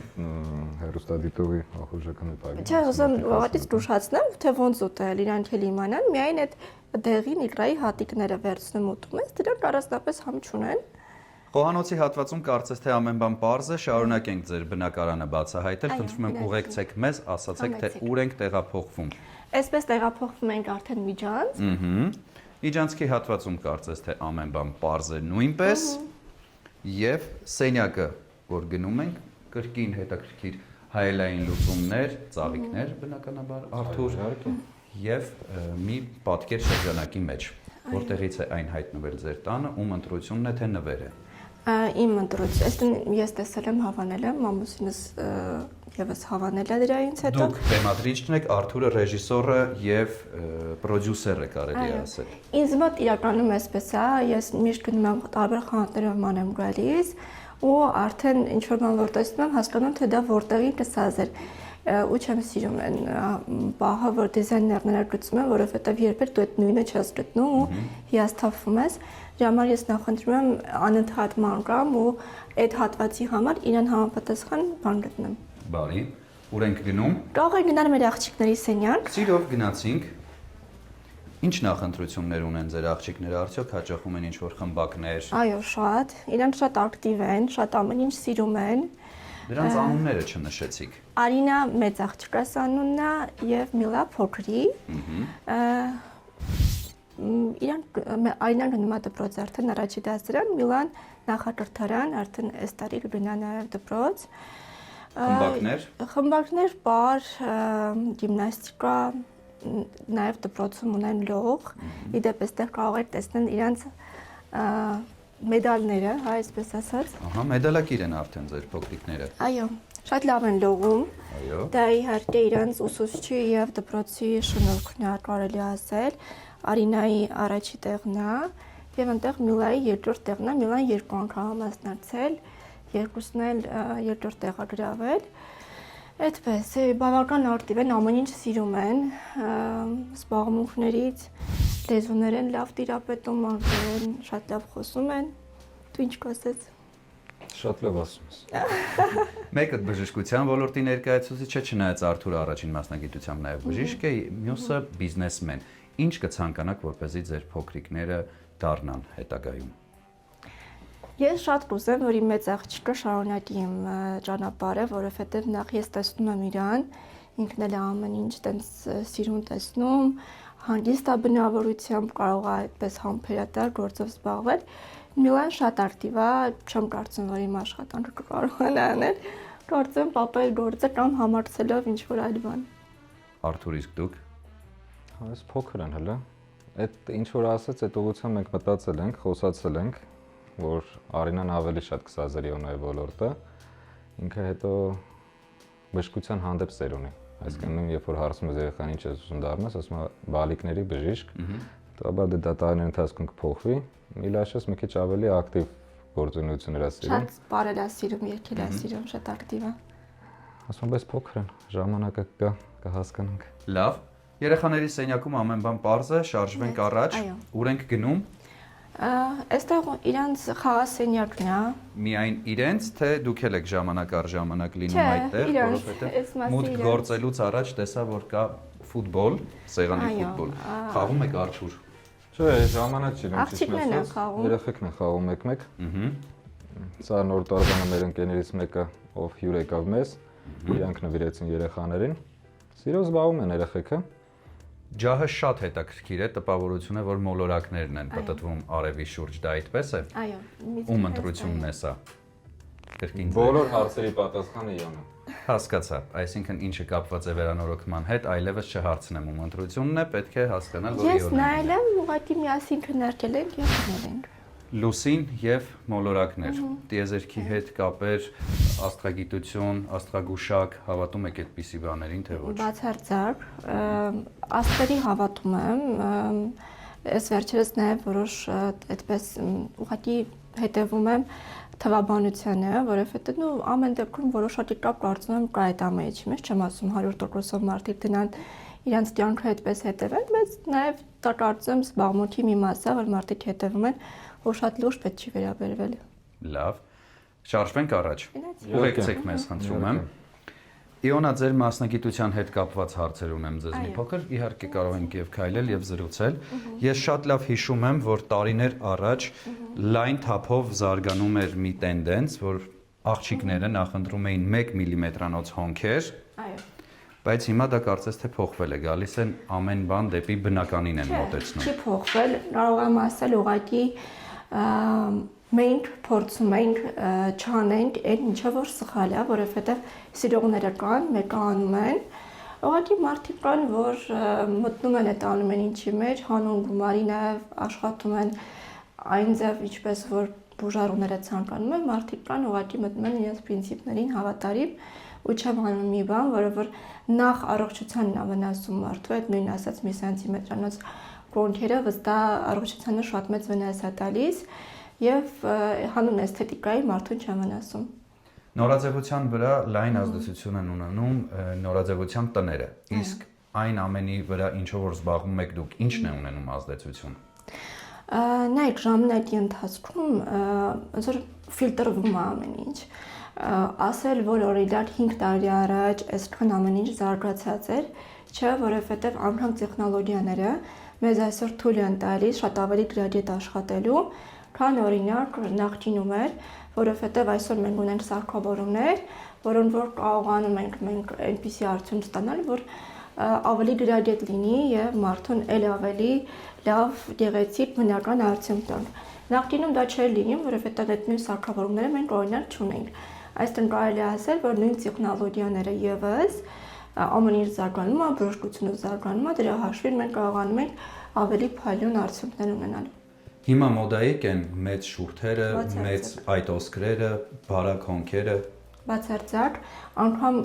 հերոստադիտողի ախորժականը պայքարի։ Չէ, ուզում ուղղակի զգուշացնեմ, թե ոնց ուտել, իրանք էլ իմանան, միայն այդ դեղին իկրայի հատիկները վերցնում ուտում ես, դրանք առանձնապես համ չունեն։ Խոհանոցի հատվածում կարծես թե ամեն բան պարզ է, շարունակենք ձեր բնակարանը բացահայտել, խնդրում եմ ուղեկցեք մեզ, ասացեք թե ուր ենք տեղափոխվում։ Այսպես տեղափոխվում ենք արդեն Միջանց։ Միջանցքի հատվածում կարծես թե ամեն բան պարզ է նույնպես, եւ սենյակը, որ գնում ենք, կրկին հետաքրքիր հայելային լուծումներ, ծաղիկներ, բնականաբար Արթուր, եւ մի պատկեր շրջանակի մեջ, որտեղից է այն հայտնվել ձեր տանը, ում ընտրությունն է թե նվեր է։ Իմ ընտրություն, այսինքն ես տեսել եմ, հավանել եմ, ամուսինս եւս հավանել է դրա ինձ հետո։ Դուք բեմադրիչն եք, Արթուրը ռեժիսորը եւ պրոդյուսերը կարելի է ասել։ Ինձ մոտ իրականում էսպես է, ես միշտ գնում եմ տարբեր խանութներով ման եմ գալիս ու արդեն ինչ որ բան որ տեսնում եմ, հասկանում թե դա որտեղի կսած է։ Ու չեմ սիրում այն բահը, որ դիզայներները գծում են, որովհետեւ երբեք դու այդ նույնը չես գտնում ու հիասթափվում ես։ Դրա համար ես նախընտրում եմ անընդհատ մանկամ ու այդ հատվածի համար իրեն համապատասխան բան գտնեմ։ Բարի, ուր ենք գնում։ Կարող է գնալ մեր աղջիկների սենյակ։ Սիրով գնացինք։ Ինչ նախընտրություններ ունեն ձեր աղջիկները, արդյոք հաճախում են ինչ-որ խմբակներ։ Այո, շատ։ Իրանք շատ ակտիվ են, շատ ամեն ինչ սիրում են։ Դրանց անունները չնշեցիք։ Արինա մեծ աղջկաս անունն է եւ Միլա փոքրի։ Իրանք Արինան գնում է դպրոց արդեն առաջի դասարան, Միլան նախակրթարան, արդեն այս տարի կգնա նաեւ դպրոց։ Խմբակներ։ Խմբակներ, բար, գիմնաստիկա, նաև դպրոցում ունեն լող, իդեպ այստեղ կարող եք տեսնել իրանց մեդալները, այսպես ասած։ Ահա, մեդալակիր են արդեն ձեր փոքրիկները։ Այո, շատ լավ են լողում։ Այո։ Դա իհարկե իրանց ուսուցչի եւ դպրոցի շնորհքն է, կարելի ասել։ Արինայի առաջի տեղն է եւ այնտեղ Միլայի երկրորդ տեղն է։ Միլան 2 անգամ մասնակցել, երկուսն էլ երկրորդ տեղը գրավել։ Այդպես, բավական ակտիվ են, ամեն ինչ սիրում են, զբաղմունքներից, լեզուներ են լավ տիրապետում, անգլերեն շատ լավ խոսում են։ Դու ինչ կասես։ Շատ լավ ասում ես։ Մեկը բժշկության ոլորտի ներկայացուցիչ է, չնայած Արթուրը առաջին մասնագիտությամբ նաև բժիշկ է, մյուսը բիզնեսմեն։ Ինչ կցանկանաք, որպեսզի ձեր փոքրիկները դառնան հետագայում։ Ես շատ կուզեմ, որ իմ մեծ աղջիկը շարունակի իմ ճանապարհը, որովհետև նախ ես տեսնում եմ իրան, ինքն էլ ամեն ինչ տենց սիրուն տեսնում, հանգիստ է բնավորությամբ, կարող է այդպես համբերատար գործով զբաղվել։ Միլան շատ ակտիվ է, չեմ կարծում, որ իմ աշխատանքը կկարողանա անել, կարծում պապայի գործը կամ համարձելով ինչ-որ այլ բան։ Արթուր, իսկ դուք։ Այս փոքր են հələ։ Այդ ինչ որ ասաց, այդ ուղղությամբ մենք մտածել ենք, խոսացել ենք, որ Արինան ավելի շատ կսազերի ունի ոլորտը, ինքը հետո բժշկության հանդեպ սեր ունի։ Այսինքն երբ որ հարցում ես երեխան ինչ ես ուզում դառնաս, ասում է բալիկների բժիշկ, հետո դա տարիների ընթացքում կփոխվի, Միլաշս մի քիչ ավելի ակտիվ գործունեություններ է սիրում։ Շատ բարել է սիրում, եկել է սիրում, շատ ակտիվ է։ Ասում եմ, բայց փոքր են, ժամանակը կա, կհասկանանք։ Լավ։ Երեխաների սենյակում ամեն բան պարզ է, շարժվենք առաջ, ուր ենք գնում։ Այստեղ իրանց խաղասենյակն է։ Միայն իրենց, թե դուք էլ եք ժամանակ առ ժամանակ լինում այդտեղ, որովհետև մուտք գործելուց առաջ տեսա, որ կա ֆուտբոլ, սեղանի ֆուտբոլ։ Խաղում եք Արթուր։ Չէ, ժամանակ չի, Աղջիկներն են խաղում։ Երեխեքն են խաղում մեկ-մեկ։ Սա նոր տարվանը մեր ընկերներից մեկը, ով հյուր եկավ մեզ, իրանք նվիրեցին երեխաներին։ Սիրով զբաղվում են երեխեքը։ Ջահը շատ հետաքրքիր է, տպավորություն է, որ մոլորակներն են պատտվում արևի շուրջ, դա այդպես է։ Այո։ Ում ընտրությունն է սա։ Կրկին Բոլոր հարցերի պատասխանը յոնը։ Հասկացա, այսինքն ինչը կապված է վերանորոգման հետ, այլևս չհարցնեմ ում ընտրությունն է, պետք է հասկանալ, որ Ես նայել եմ, ուղղակի միասին քննարկել ենք եւ գնել ենք։ Լուսին եւ մոլորակներ։ Տիեզերքի հետ կապեր, աստղագիտություն, աստղագուշակ, հավատում եք այդպիսի բաներին, թե ոչ։ Բացարձակ, աստղերի հավատում եմ, ես վերջերս նաեւ որոշ այդպես ուղղակի հետևում եմ թվաբանությանը, որովհետեւ նո ամեն դեպքում որոշակի կապ կարծում եմ կա այդ ամենի մեջ, չեմ ասում 100%-ով մարդիկ դնան իրանց կյանքը այդպես հետևեն, բայց նաեւ դա կարծում եմ զբաղմունքի մի մաս է, որ մարդիկ հետևում են, որ շատ լուրջ պետք չի վերաբերվել։ Լավ։ Շարժվենք առաջ։ Ուղեկցեք մեզ, խնդրում եմ։ Իոնա, ձեր մասնագիտության հետ կապված հարցեր ունեմ ձեզ մի փոքր, իհարկե կարող ենք եւ քայլել եւ զրուցել։ Ես շատ լավ հիշում եմ, որ տարիներ առաջ լայն թափով զարգանում էր մի տենդենց, որ աղջիկները նախընտրում էին 1 մմ-անոց հոնքեր։ Այո։ Բայց հիմա դա կարծես թե փոխվել է, գալիս են ամեն բան դեպի բնականին են մոտեցնում։ Չի փոխվել, կարող եմ ասել ուղղակի մենք փորձում ենք չանենք այն ինչը որ սխալ է, որովհետև սիրողները կան, մեկը անում են, ուղղակի մարդիկ կան, որ մտնում են այդ անում են ինչի մեջ, հանուն գումարի նաև աշխատում են այն ձև, ինչպես որ բուժառուները ցանկանում են, մարդիկ կան ուղղակի մտնում են իրենց պրինցիպներին հավատարիմ ու չեմ անում մի բան, որը որ նախ առողջությանն է վնասում մարդու, այդ նույն ասած մի սանտիմետրանոց կոնքերը վստահ առողջությանը շատ մեծ վնաս է տալիս եւ հանուն էսթետիկայի մարդուն չեմ վնասում։ Նորաձևության վրա լայն ազդեցություն են ունենում նորաձևության տները։ Իսկ այն ամենի վրա ինչով որ զբաղվում եք դուք, ի՞նչն է ունենում ազդեցություն։ Նայեք, ժամանակի ընթացքում ոնց որ ֆիլտրվում է ամեն ինչ։ Ասել, որ օրինակ 5 տարի առաջ այսքան ամեն ինչ զարգացած էր, չէ, որովհետև անգամ տեխնոլոգիաները մեզ այսօր թույլ են տալիս շատ ավելի գրադիետ աշխատելու, քան օրինակ նախկինում էր, որովհետև այսօր մենք ունենք սարքավորումներ, որոնք որ կարողանում ենք մենք այնպիսի արդյունք ստանալ, որ ավելի գրադիետ լինի եւ մարդուն ել ավելի լավ գեղեցիկ բնական արդյունք տանք։ Նախկինում դա չէր լինի, որովհետև այդ նույն սարքավորումները մենք օրինակ չունենք։ Այստեղ կարելի է ասել, որ նույն տեխնոլոգիաները եւս ամեն ինչ զարգանում է, բժշկությունը զարգանում է, դրա հաշվին մենք կարողանում ենք ավելի փայլուն արդյունքներ ունենալ։ Հիմա մոդայիկ են մեծ շուրթերը, մեծ այտոսկրերը, բարակ հոնքերը։ Բացարձակ, անգամ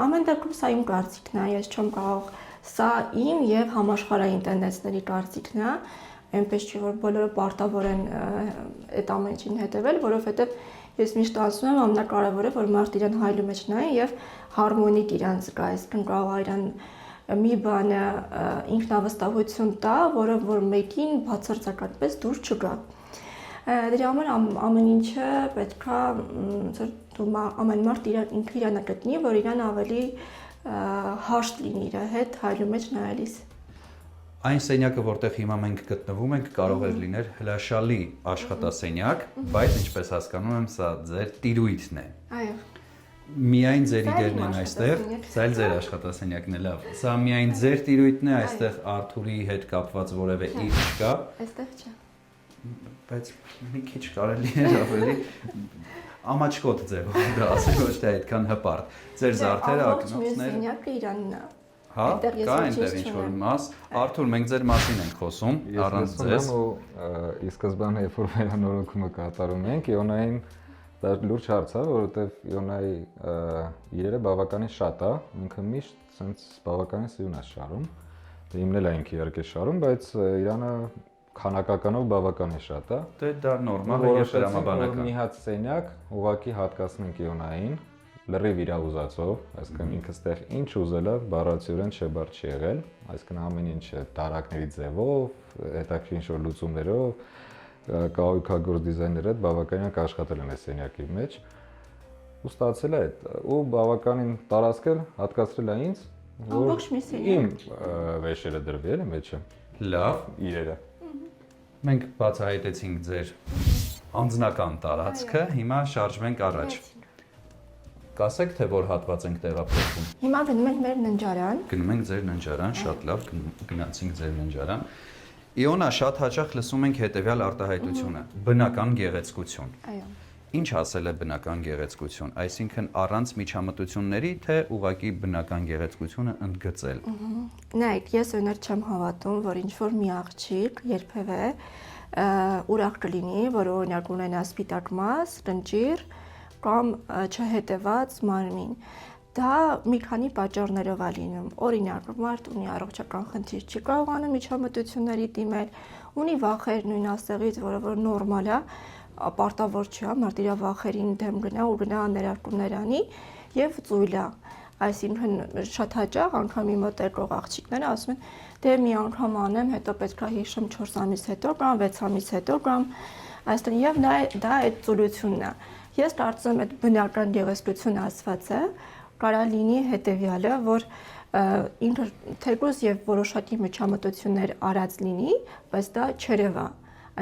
ամեն դեպքում սա իմ կարծիքն է, ես չեմ կարող սա իմ եւ համաշխարհային տենդենսների կարծիքն է, այնպես չի որ բոլորը պարտավոր են այդ ամեն ինչին հետևել, որովհետեւ ես միշտ ասում եմ ամենակարևորը որ մարդ իրեն հայլու մեջ նայի եւ հարմոնիկ իրան զգա, այսինքն կարող է իրան մի բանը ինքնավստահություն տա, որը որ մեկին բացարձակապես դուր չգա։ Դրա համար ամեն ինչը պետքա ամեն մարդ ինքը իրան գտնի, որ իրան ավելի հաշտ լինի իր հետ հայլու մեջ նայելիս։ Այն սենյակը, որտեղ հիմա մենք գտնվում ենք, կարող է լինել հրաշալի աշխատասենյակ, բայց ինչպես հասկանում եմ, սա ձեր տիրույթն է։ Այո։ Միայն ձեր իդերն են այստեղ, սա էլ ձեր աշխատասենյակն է, լավ։ Սա միայն ձեր տիրույթն է, այստեղ Արթուրի հետ կապված որևէ իր չկա։ Այստեղ չէ։ Բայց մի քիչ կարելի է ավելի ամաչկոտ ձևով դա ասել, ոչ թե այդքան հպարտ։ Ձեր զարդերը, ակնոցները։ Սենյակը իրանն է։ Հա, կա այնտեղ ինչ-որ մաս։ Արթուր, մենք ձեր մասին ենք խոսում, առանց ձեզ։ Ի սկզբանե երբ որ վերանորոգումը կատարում ենք, Իոնային դա լուրջ հարց է, որովհետև Իոնայի իրերը բավականին շատ է, ինքը միշտ sense բավականին սիրուն է շարում։ Իմն էլ այնք իհարկե շարում, բայց Իրանը քանակականով բավականին շատ է։ Դե դա նորմալ է եւ դրամաբանական։ Մի հատ սենյակ ուղղակի հատկացնենք Իոնային լրիվ իր ուզածով, այսինքն ինքը ստեղ ինչ ուզել է, բառացիորեն չբար չի եղել, այսինքն ամեն ինչը տարակների ձևով, հետաքրքիր ինչ-որ լուծումներով, կահույքագործ դիզայներները բավականին աշխատել են այս սենյակի մեջ ու ստացել է այդ ու բավականին տարածքել, հատկացրել է ինձ, ամբողջ մի սենյակ։ Իմ վեշերը դրվի էլի մեջը։ Լավ, իրերը։ մենք բացահայտեցինք ձեր անձնական տարածքը, հիմա շարժվենք առաջ։ Կասեք, թե որ հատված ենք տեղափոխվում։ Հիմա գնում ենք մեր ննջարան։ Գնում ենք ձեր ննջարան, շատ լավ, գնացինք ձեր ննջարան։ Իոնա, շատ հաճախ լսում ենք հետևյալ արտահայտությունը՝ բնական գեղեցկություն։ Այո։ Ինչ ասել է բնական գեղեցկություն, այսինքն առանց միջամտությունների, թե ուղղակի բնական գեղեցկությունը ընդգծել։ Նայեք, ես օրինակ չեմ հավատում, որ ինչ-որ մի աղջիկ երբևէ ուրախ կլինի, որ օրինակ ունենա սպիտակ մաս, դնճիր կամ չհետևած մարմին։ Դա մի քանի պատճառներով է լինում։ Օրինակ, մարդ ունի առողջական խնդիր, չի կարողանում միջամտությունների դիմել, ունի վախեր նույն աստեղից, որը որ նորմալ է, պարտավոր չի, մարդ իր վախերին դեմ գնա ու գնա ներարկումներ անի եւ ծույլ է։ Այսինքն շատ հաճախ անգամ իմ մոտ եկող աղջիկները ասում են, դե մի անգամ անեմ, հետո պետք է հիշեմ 4 ամիս հետո կամ 6 ամիս հետո կամ այստեղ եւ դա այդ ծուլությունն է։ Ես կարծում եմ այդ բնական գեղեցկություն ասվածը կարա լինի հետեւյալը, որ ինքը թեկուզ եւ որոշակի միջամտություններ արած լինի, բայց դա չերև է։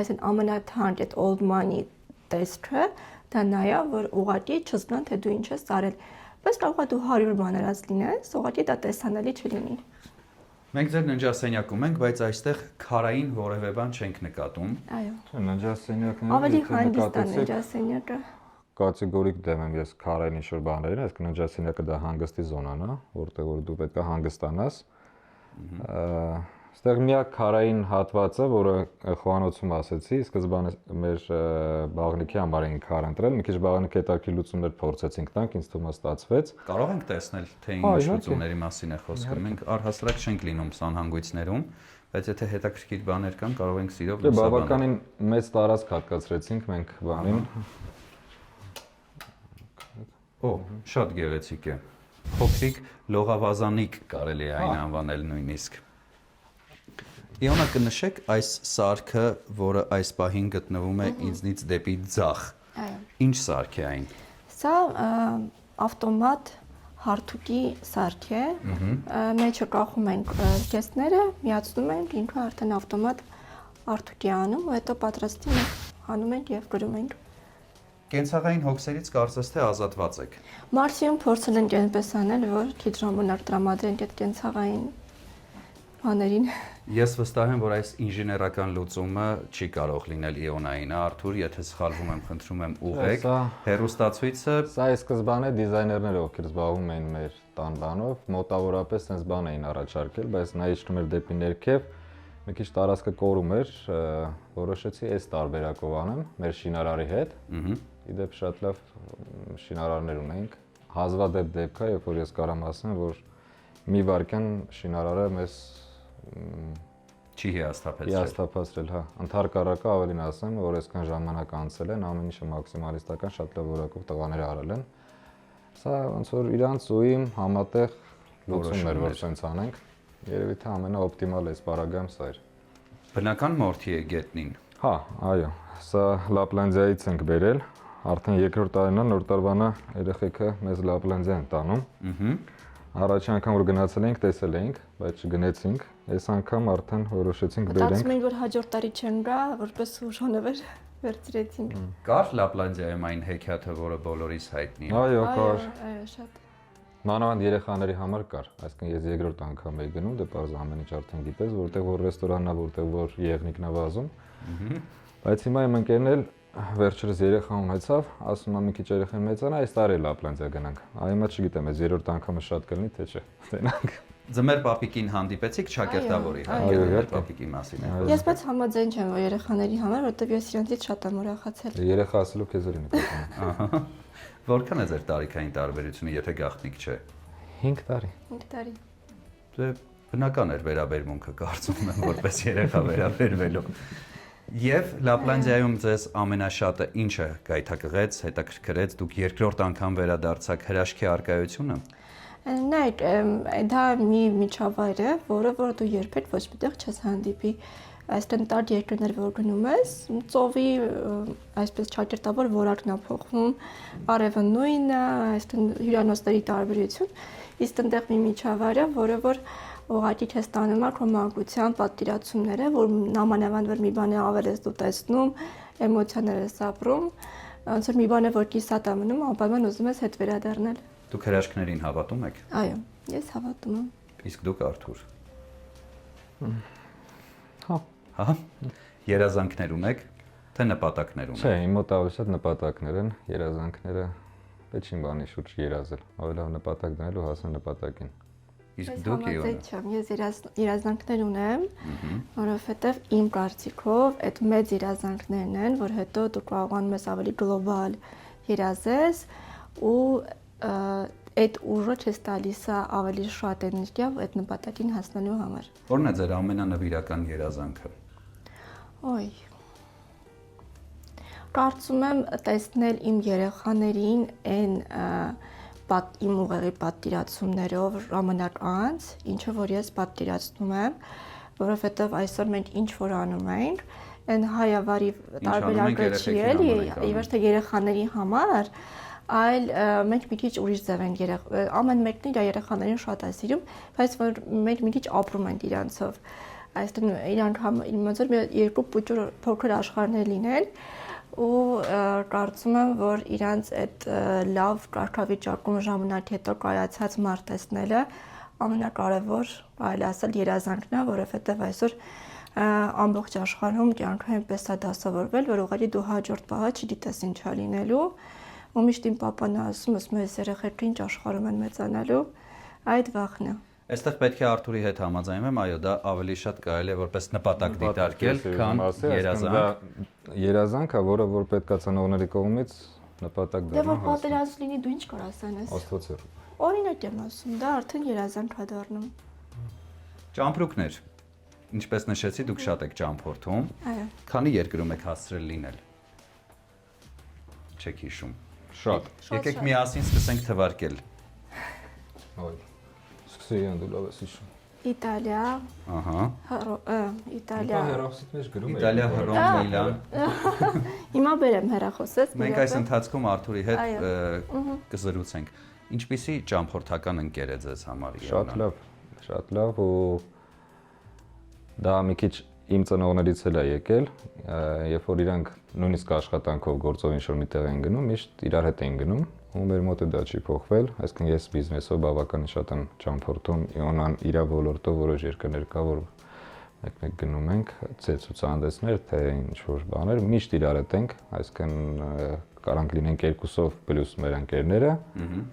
Այսինքն ամենաթանկ այդ old money տեսքը դա նա է, որ ուղղակի չզգան թե դու ինչ ես արել։ Բայց կարող է դու 100 բան արած լինես, ուղղակի դա տեսանելի չլինի։ Մենք ձեր ննջասենյակում ենք, բայց այստեղ քարային որևէ բան չենք նկատում։ Այո։ Չէ, ննջասենյակները Ավելի հանգիստ է ննջասենյակը։ Կատեգորիկ դեմ եմ ես քարային ինչ-որ բաներին, այսինքն ննջասենյակը դա հանգստի զոնան է, որտեղ որ դու պետք է հանգստանաս։ Այստեղ միակ քարային հատվածը, որը խոհանոցում ասեցի, սկզբանե մեր բաղնիքի համար էին քար ընտրել, մի քիչ բաղնիքի հետաքրքիր լուծումներ փորձեցինք տանք, ինձ թվում է ստացվեց։ Կարող ենք տեսնել, թե ինչ լուծումների մասին է խոսքը։ Մենք առհասարակ չենք լինում սանհանգույցներում, բայց եթե հետաքրքիր բաներ կան, կարող ենք սիրով լուսաբանել։ Բավականին մեծ տարածք հատկացրեցինք մենք բանին։ Օ, շատ գեղեցիկ է։ Փոքրիկ լողավազանիկ կարելի է այն անվանել նույնիսկ։ Իոնա, կնշեք այս սարքը, որը այս պահին գտնվում է ինձնից դեպի ձախ։ Այո։ Ինչ սարք է այն։ Սա ավտոմատ հարթուկի սարք է։ Մեջը կախում ենք կեսները, միացնում ենք, ինքը արդեն ավտոմատ հարթուկի անում, ու հետո պատրաստի մենք հանում ենք եւ գրում ենք։ Կենցաղային հոգսերից կարծես թե ազատված եք։ Մաքսիմում փորձել ենք այնպես անել, որ քիչ ժամանակ տրամադրենք այդ կենցաղային բաներին։ Ես վստահ եմ, որ այս ինժեներական լուծումը չի կարող լինել Իոնային, Արթուր, եթե սխալվում եմ, խնդրում եմ ուղղեք։ Հեռուստացույցը Սա է սկզբանե դիզայներները, ովքեր զբաղվում էին մեր տան բանով, մոտավորապես sense բան էին առաջարկել, բայց նա իջնում էր դեպի ներքև, մի քիչ տարածքը կորում էր, որոշեցի այս տարբերակով անեմ մեր շինարարի հետ։ Իդեպ շատ լավ շինարարներ ունենք։ Հազվադեպ դեպք է, երբ որ ես կարամ ասեմ, որ մի վարքյան շինարարը մեզ չի հիասթափեցրել։ Հիասթափացրել, հա։ Ընդհակառակը ավելին ասեմ, որ այսքան ժամանակ անցել են, ամեն ինչը մաքսիմալիստական, շատ լավ որակով տղաները արել են։ Սա ոնց որ իրանց ու իմ համատեղ լուծումներ, որ sense անենք, երևի թե ամենաօպտիմալ այս պարագայում սա էր։ Բնական մորթի է գետնին։ Հա, այո, սա Լապլանդիայից ենք բերել, արդեն երկրորդ տարին է, նոր տարվանա երեխեքը մեզ Լապլանդիա են տանում։ Առաջին անգամ որ գնացել էինք, տեսել էինք, բայց չգնացինք։ Այս անգամ արդեն որոշեցինք բերենք։ Մտածում ենք, որ հաջորդ տարի չեն գա, որպես ուժանվեր վերցրեցինք։ Կար Լապլանդիայում այն հեքիաթը, որը բոլորիս հայտնի է։ Այո, կար։ Այո, շատ։ Մանավանդ երեխաների համար կար, այսինքն ես երկրորդ անգամ էի գնում, դե պարզ ամեն ինչ արդեն գիտես, որտեղ որ ռեստորանն է, որտեղ որ եղնիկն է վազում։ Բայց հիմա իմ ընկերն էլ վերջերս երեխա ունեցավ, ասում է մի քիչ երեխան մեծանա, այս տարի Լապլանդիա գնանք։ Հիմա չգիտեմ, այս երրորդ անգամը շատ կլինի, թե չէ։ Տենանք։ Ձմեր պապիկին հանդիպեցիք ճակերտավորի, հա, պապիկի մասին է։ Ես բայց համաձայն չեմ որ երեխաների համար, որովհետև ես իրանցից շատ եմ ուրախացել։ Երեխա ասելու քեզ էլի նկատում։ Ահա։ Որքան է ձեր տարիքային տարբերությունը, եթե գաղտնիք չէ։ 5 տարի։ 5 տարի։ Դե բնական էր վերաբերմունքը, կարծում եմ, որպես երեխա վերաբերվելու։ Եվ Լապլանդիայում ձեզ ամենաշատը ինչը գայթակղեց, հետաքրքրեց, դուք երկրորդ անգամ վերադարձաք հրաշքի արկայությունը։ Նայեք, դա մի միջավայր է, որը որ դու երբեք ոչ միտեղ չես հանդիպի։ Այստեղ տար երկրներ որ գնում ես, ծովի այսպես ճակերտավոր որակն է փոխվում, արևը նույնն է, այստեղ հյուրանոցների տարբերություն, իսկ այնտեղ մի միջավայր է, որը որ ուղղակի քեզ տանում է քո մանկության պատկերացումները, որ նամանավանդ որ մի բան է ավել ես դու տեսնում, էմոցիաներ ես ապրում, ոնց որ մի բան է որ կիսատ է մնում, անպայման ուզում ես հետ վերադառնալ։ Դուք հրաշքներին հավատում եք։ Այո, ես հավատում եմ։ Իսկ դուք Արթուր։ Հա։ Հա։ Երազանքներ ունեք, թե նպատակներ ունեք։ Չէ, իմ մոտ ավելի շատ նպատակներ են, երազանքները պետք բանի շուրջ երազել, ավելի լավ նպատակ դնել ու հասնել նպատակին։ Իսկ դուք Իոնա։ Ես երազանքներ ունեմ, որովհետև իմ կարծիքով այդ մեծ երազանքներն են, որ հետո դու կարողանում ես ավելի գլոբալ երազես ու այդ ուժը չես տալիս ավելի շատ էներգիա այդ նպատակին հասնելու համար։ Որն է ձեր ամենանվիրական երազանքը։ Ոյ։ Կարծում եմ տեսնել իմ երեխաներին այն իմ ուղեղի պատկերացումներով ժամանակ անց, ինչը որ ես պատկերացնում եմ, որովհետև այսօր մենք ինչ որ անում ենք, այն հայավարի տարբերակը չի էլի, ոչ թե երեխաների համար, այլ մենք մի քիչ ուրիշ ձև ենք ամեն մեկն իր երեխաներին շատ է սիրում, բայց որ մենք մի քիչ ապրում ենք իրանցով, այստեղ իրանք ոնց որ երկու փոքր աշխարհներ լինեն ու կարծում եմ, որ իրանց այդ լավ կարգավիճակում ժամանակ հետո կայացած մարտեսնելը ամենակարևոր, այլ ասել երազանքն է, որովհետև այսօր ամբողջ աշխարհում կյանքը այնպես է դասավորվել, որ ուղղակի դու հաջորդ պահը չգիտես ինչ է լինելու, ու միշտ իմ պապան ասում է, երեխեքը ինչ աշխարհում են մեծանալու, այդ վախն է։ Այստեղ պետք է Արթուրի հետ համաձայնվեմ, այո, դա ավելի շատ կարելի է որպես նպատակ դիտարկել, քան երազանք։ Երազանքը, որը որ պետքա ծնողների կողմից նպատակ Դե որ դառնա։ պատերազմ լինի, դու ինչ կորաս անես։ Աստծո։ Օրինակ եմ ասում, դա արդեն երազանք է դառնում։ Ճամփրուկներ։ Ինչպես նշեցի, դուք շատ եք ճամփորդում։ Այո։ Քանի երկրում եք հասցրել լինել։ Չեք հիշում։ Շատ։ Եկեք միասին սկսենք թվարկել։ Այո։ Սկսեի անդուլավ ես հիշում։ Իտալիա, Ահա։ Իտալիա։ Հերոսիտ մեջ գրում է։ Իտալիա, Հռոմ, Միլան։ Հիմա բերեմ հեռախոսից։ Մենք այս ընթացքում Արթուրի հետ կզրուցենք։ Ինչպիսի ճամփորդական ընկեր է ձեզ համար Իրանը։ Շատ լավ ու դա մի քիչ իմ ծնողներից էլ է եկել, երբ որ իրանք նույնիսկ աշխատանքով գործով ինչ-որ միտեղ են գնում, միշտ իրար հետ են գնում, ու մեր մոտ դա չի փոխվել, այսինքն ես բիզնեսով բավականին շատ եմ ճամփորդում, իոնան իր ոլորտով որոշ երկրներ կա, որ մեկ-մեկ գնում ենք, ցուցահանդեսներ, թե ինչ-որ բաներ, միշտ իրար հետ ենք, այսինքն կարանք լինենք երկուսով պլյուս մեր ընկերները,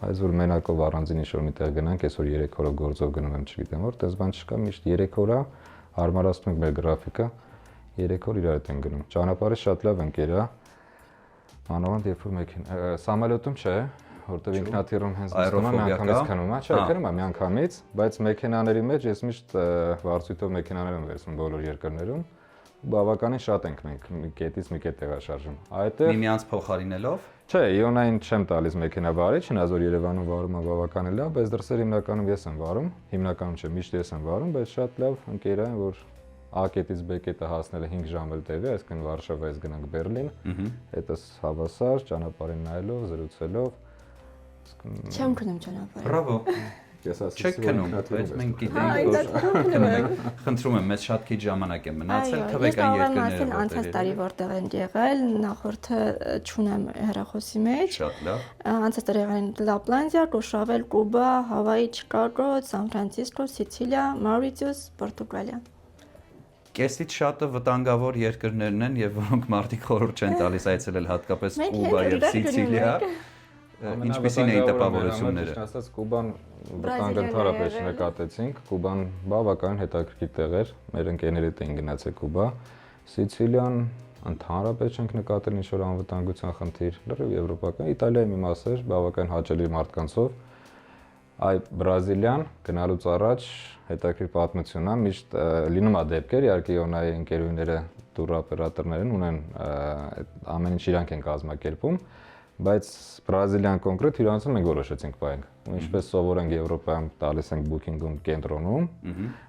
այս որ մենակով առանձին ինչ-որ միտեղ գնանք, այսօր 3 օրով գործով գնում եմ, չգիտեմ որ, տես բան չկա, միշտ 3 օր է հարմարացնում ենք մեր գրաֆիկը, 3 օր իրար հետ են գնում։ Ճանապարհը շատ լավ ընկեր է։ Մանավանդ երբ որ սամալյոտում չէ, որտեղ ինքնաթիռում հենց նստում եմ, միանգամից քնում եմ, չէ, քնում եմ միանգամից, բայց մեքենաների մեջ ես միշտ վարձույթով մեքենաներ եմ վերցնում բոլոր երկրներում։ Բավականին շատ ենք մենք մի կետից մի կետ տեղաշարժում։ Այդտեղ միմյանց փոխարինելով։ Չէ, իոնային չեմ տալիս մեքենավարի, չնայած որ Երևանում վարումը բավականին լավ, բայց դրսեր հիմնականում ես եմ վարում, հիմնականում չէ, միշտ ես եմ վարում, բայց շատ լավ ընկեր է, որ A կետից B կետը հասնելը 5 ժամ էլ տևի, այսինքն Վարշավայից գնանք Բերլին, հետս հավասար, ճանապարհին նայելով, զրուցելով։ Չեմ քնում ճանապարհը։ Բրավո։ Ես ասեցի, Չեք քնում, բայց մենք գիտենք, որ խնդրում եմ, մեզ շատ քիչ ժամանակ է մնացել, թվեք այն երկրները, անցած տարի որտեղ են եղել, նախորդը չունեմ հեռախոսի մեջ։ Շատ լավ։ Անցած տարի եղան Լապլանդիա, Կոշավել, Կուբա, Հավայի, Չիկագո, Սան Ֆրանցիսկո, Սիցիլիա, Մաուրիցիուս, Պորտուգալիա։ Կեսից շատը վտանգավոր երկրներն են եւ որոնք մարդիկ խորհուրդ չեն տալիս այցելել հատկապես Կուբա եւ Սիցիլիա։ Ինչպիսին էին տպավորությունները։ Ասած Կուբան վտանգ ընդհանրապես նկատեցինք, Կուբան բավական հետաքրքիր տեղ էր, մեր ընկերների հետ էին գնացել Կուբա, Սիցիլիան ընդհանրապես չենք նկատել ինչ-որ անվտանգության խնդիր, լրիվ եվրոպական, Իտալիայի մի մաս էր, բավական հաճելի մարդկանցով, այ Բրազիլիան գնալուց առաջ հետաքրքիր պատմություն է, միշտ լինում է դեպքեր, իհարկե իոնայի ընկերուները տուրօպերատորներն ունեն ամեն ինչ իրանք են կազմակերպում, բայց Բրազիլիան կոնկրետ իրանցում մենք որոշեցինք պայենք։ Ինչպես սովոր ենք Եվրոպայում տալիս ենք բուքինգում կենտրոնում,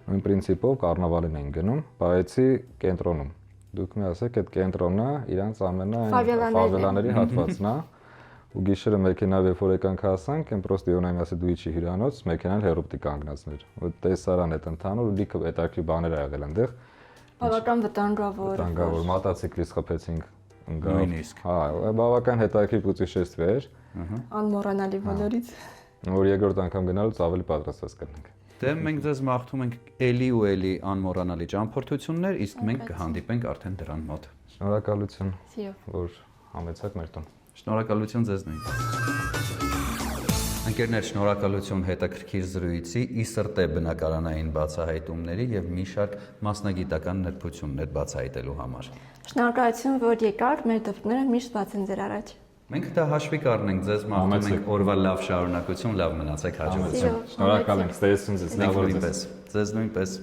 նույն պրինցիպով կառնավալին են գնում, բայեցի կենտրոնում։ Դուք մի ասեք, այդ կենտրոնը իրանց ֆավելաների հատվածն է, ու գիշերը մեքենայով երբ որ եկանք հասանք, են պրոստը իոնային ասի դու իջի հյուրանոց, մեքենան հերոպտի կանգնացներ։ Ու տեսարան այդ ընդհանուր լիքը հետաքրքիր բաներ ա եղել այնտեղ։ Բավական վտանգավոր։ Վտանգավոր մոտոցիկլիստ խփեցինք։ Նույնիսկ։ Հա, բավական հետաքրքիր պուտեշեստվի էր։ Անմոռանալի բոլորից։ Որ երկրորդ անգամ գնալուց ավելի պատրաստված կլինենք։ Դե մենք ձեզ մաղթում ենք էլի ու էլի անմոռանալի ճամփորդություններ, իսկ մենք կհանդիպենք արդեն դրան մոտ։ Շնորհակալություն, Սիրով։ որ համեցաք մեր տուն։ Շնորհակալություն ձեզ նույնպես։ Ընկերներ, շնորհակալություն հետաքրքիր զրույցի, ի սրտե բնակարանային բացահայտումների եւ մի շարք մասնագիտական նրբություններ բացահայտելու համար։ Շնորհակալություն, որ եկաք, մեր դեպքերը միշտ բաց են ձեր առաջ։ Մենք դա հաշվի կառնենք, ձեզ մաղթում ենք օրվա լավ շարունակություն, լավ մնացեք, հաջողություն։ Շնորհակալ ենք, ստեսություն ձեզ, լավ օր ձեզ։ Ձեզ նույնպես։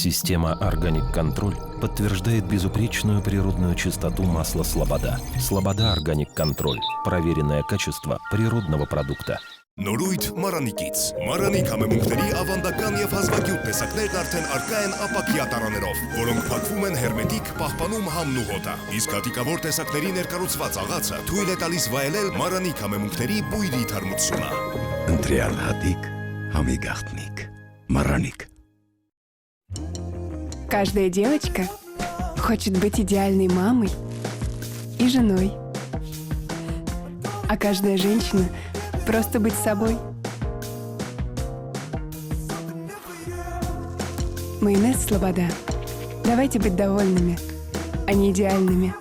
Система «Органик Контроль» подтверждает безупречную природную чистоту масла «Слобода». «Слобода Органик Контроль» – проверенное качество природного продукта. Նորույթ Մարանիկից։ Մարանի համեմունքների ավանդական եւ հազվագյուտ տեսակներն արդեն առկա են ապակյա տարաներով, որոնք փակվում են հերմետիկ, պահպանում համն ու հոտը։ Իսկ հատիկավոր տեսակների ներկառուցված աղացը թույլ է տալիս վայելել Մարանի համեմունքների բույրի թարմությունը։ Ընտրյալ հատիկ, համի գաղտնիք, Мараник. Каждая девочка хочет быть идеальной мамой и женой. А каждая женщина просто быть собой. Майонез «Слобода». Давайте быть довольными, а не идеальными.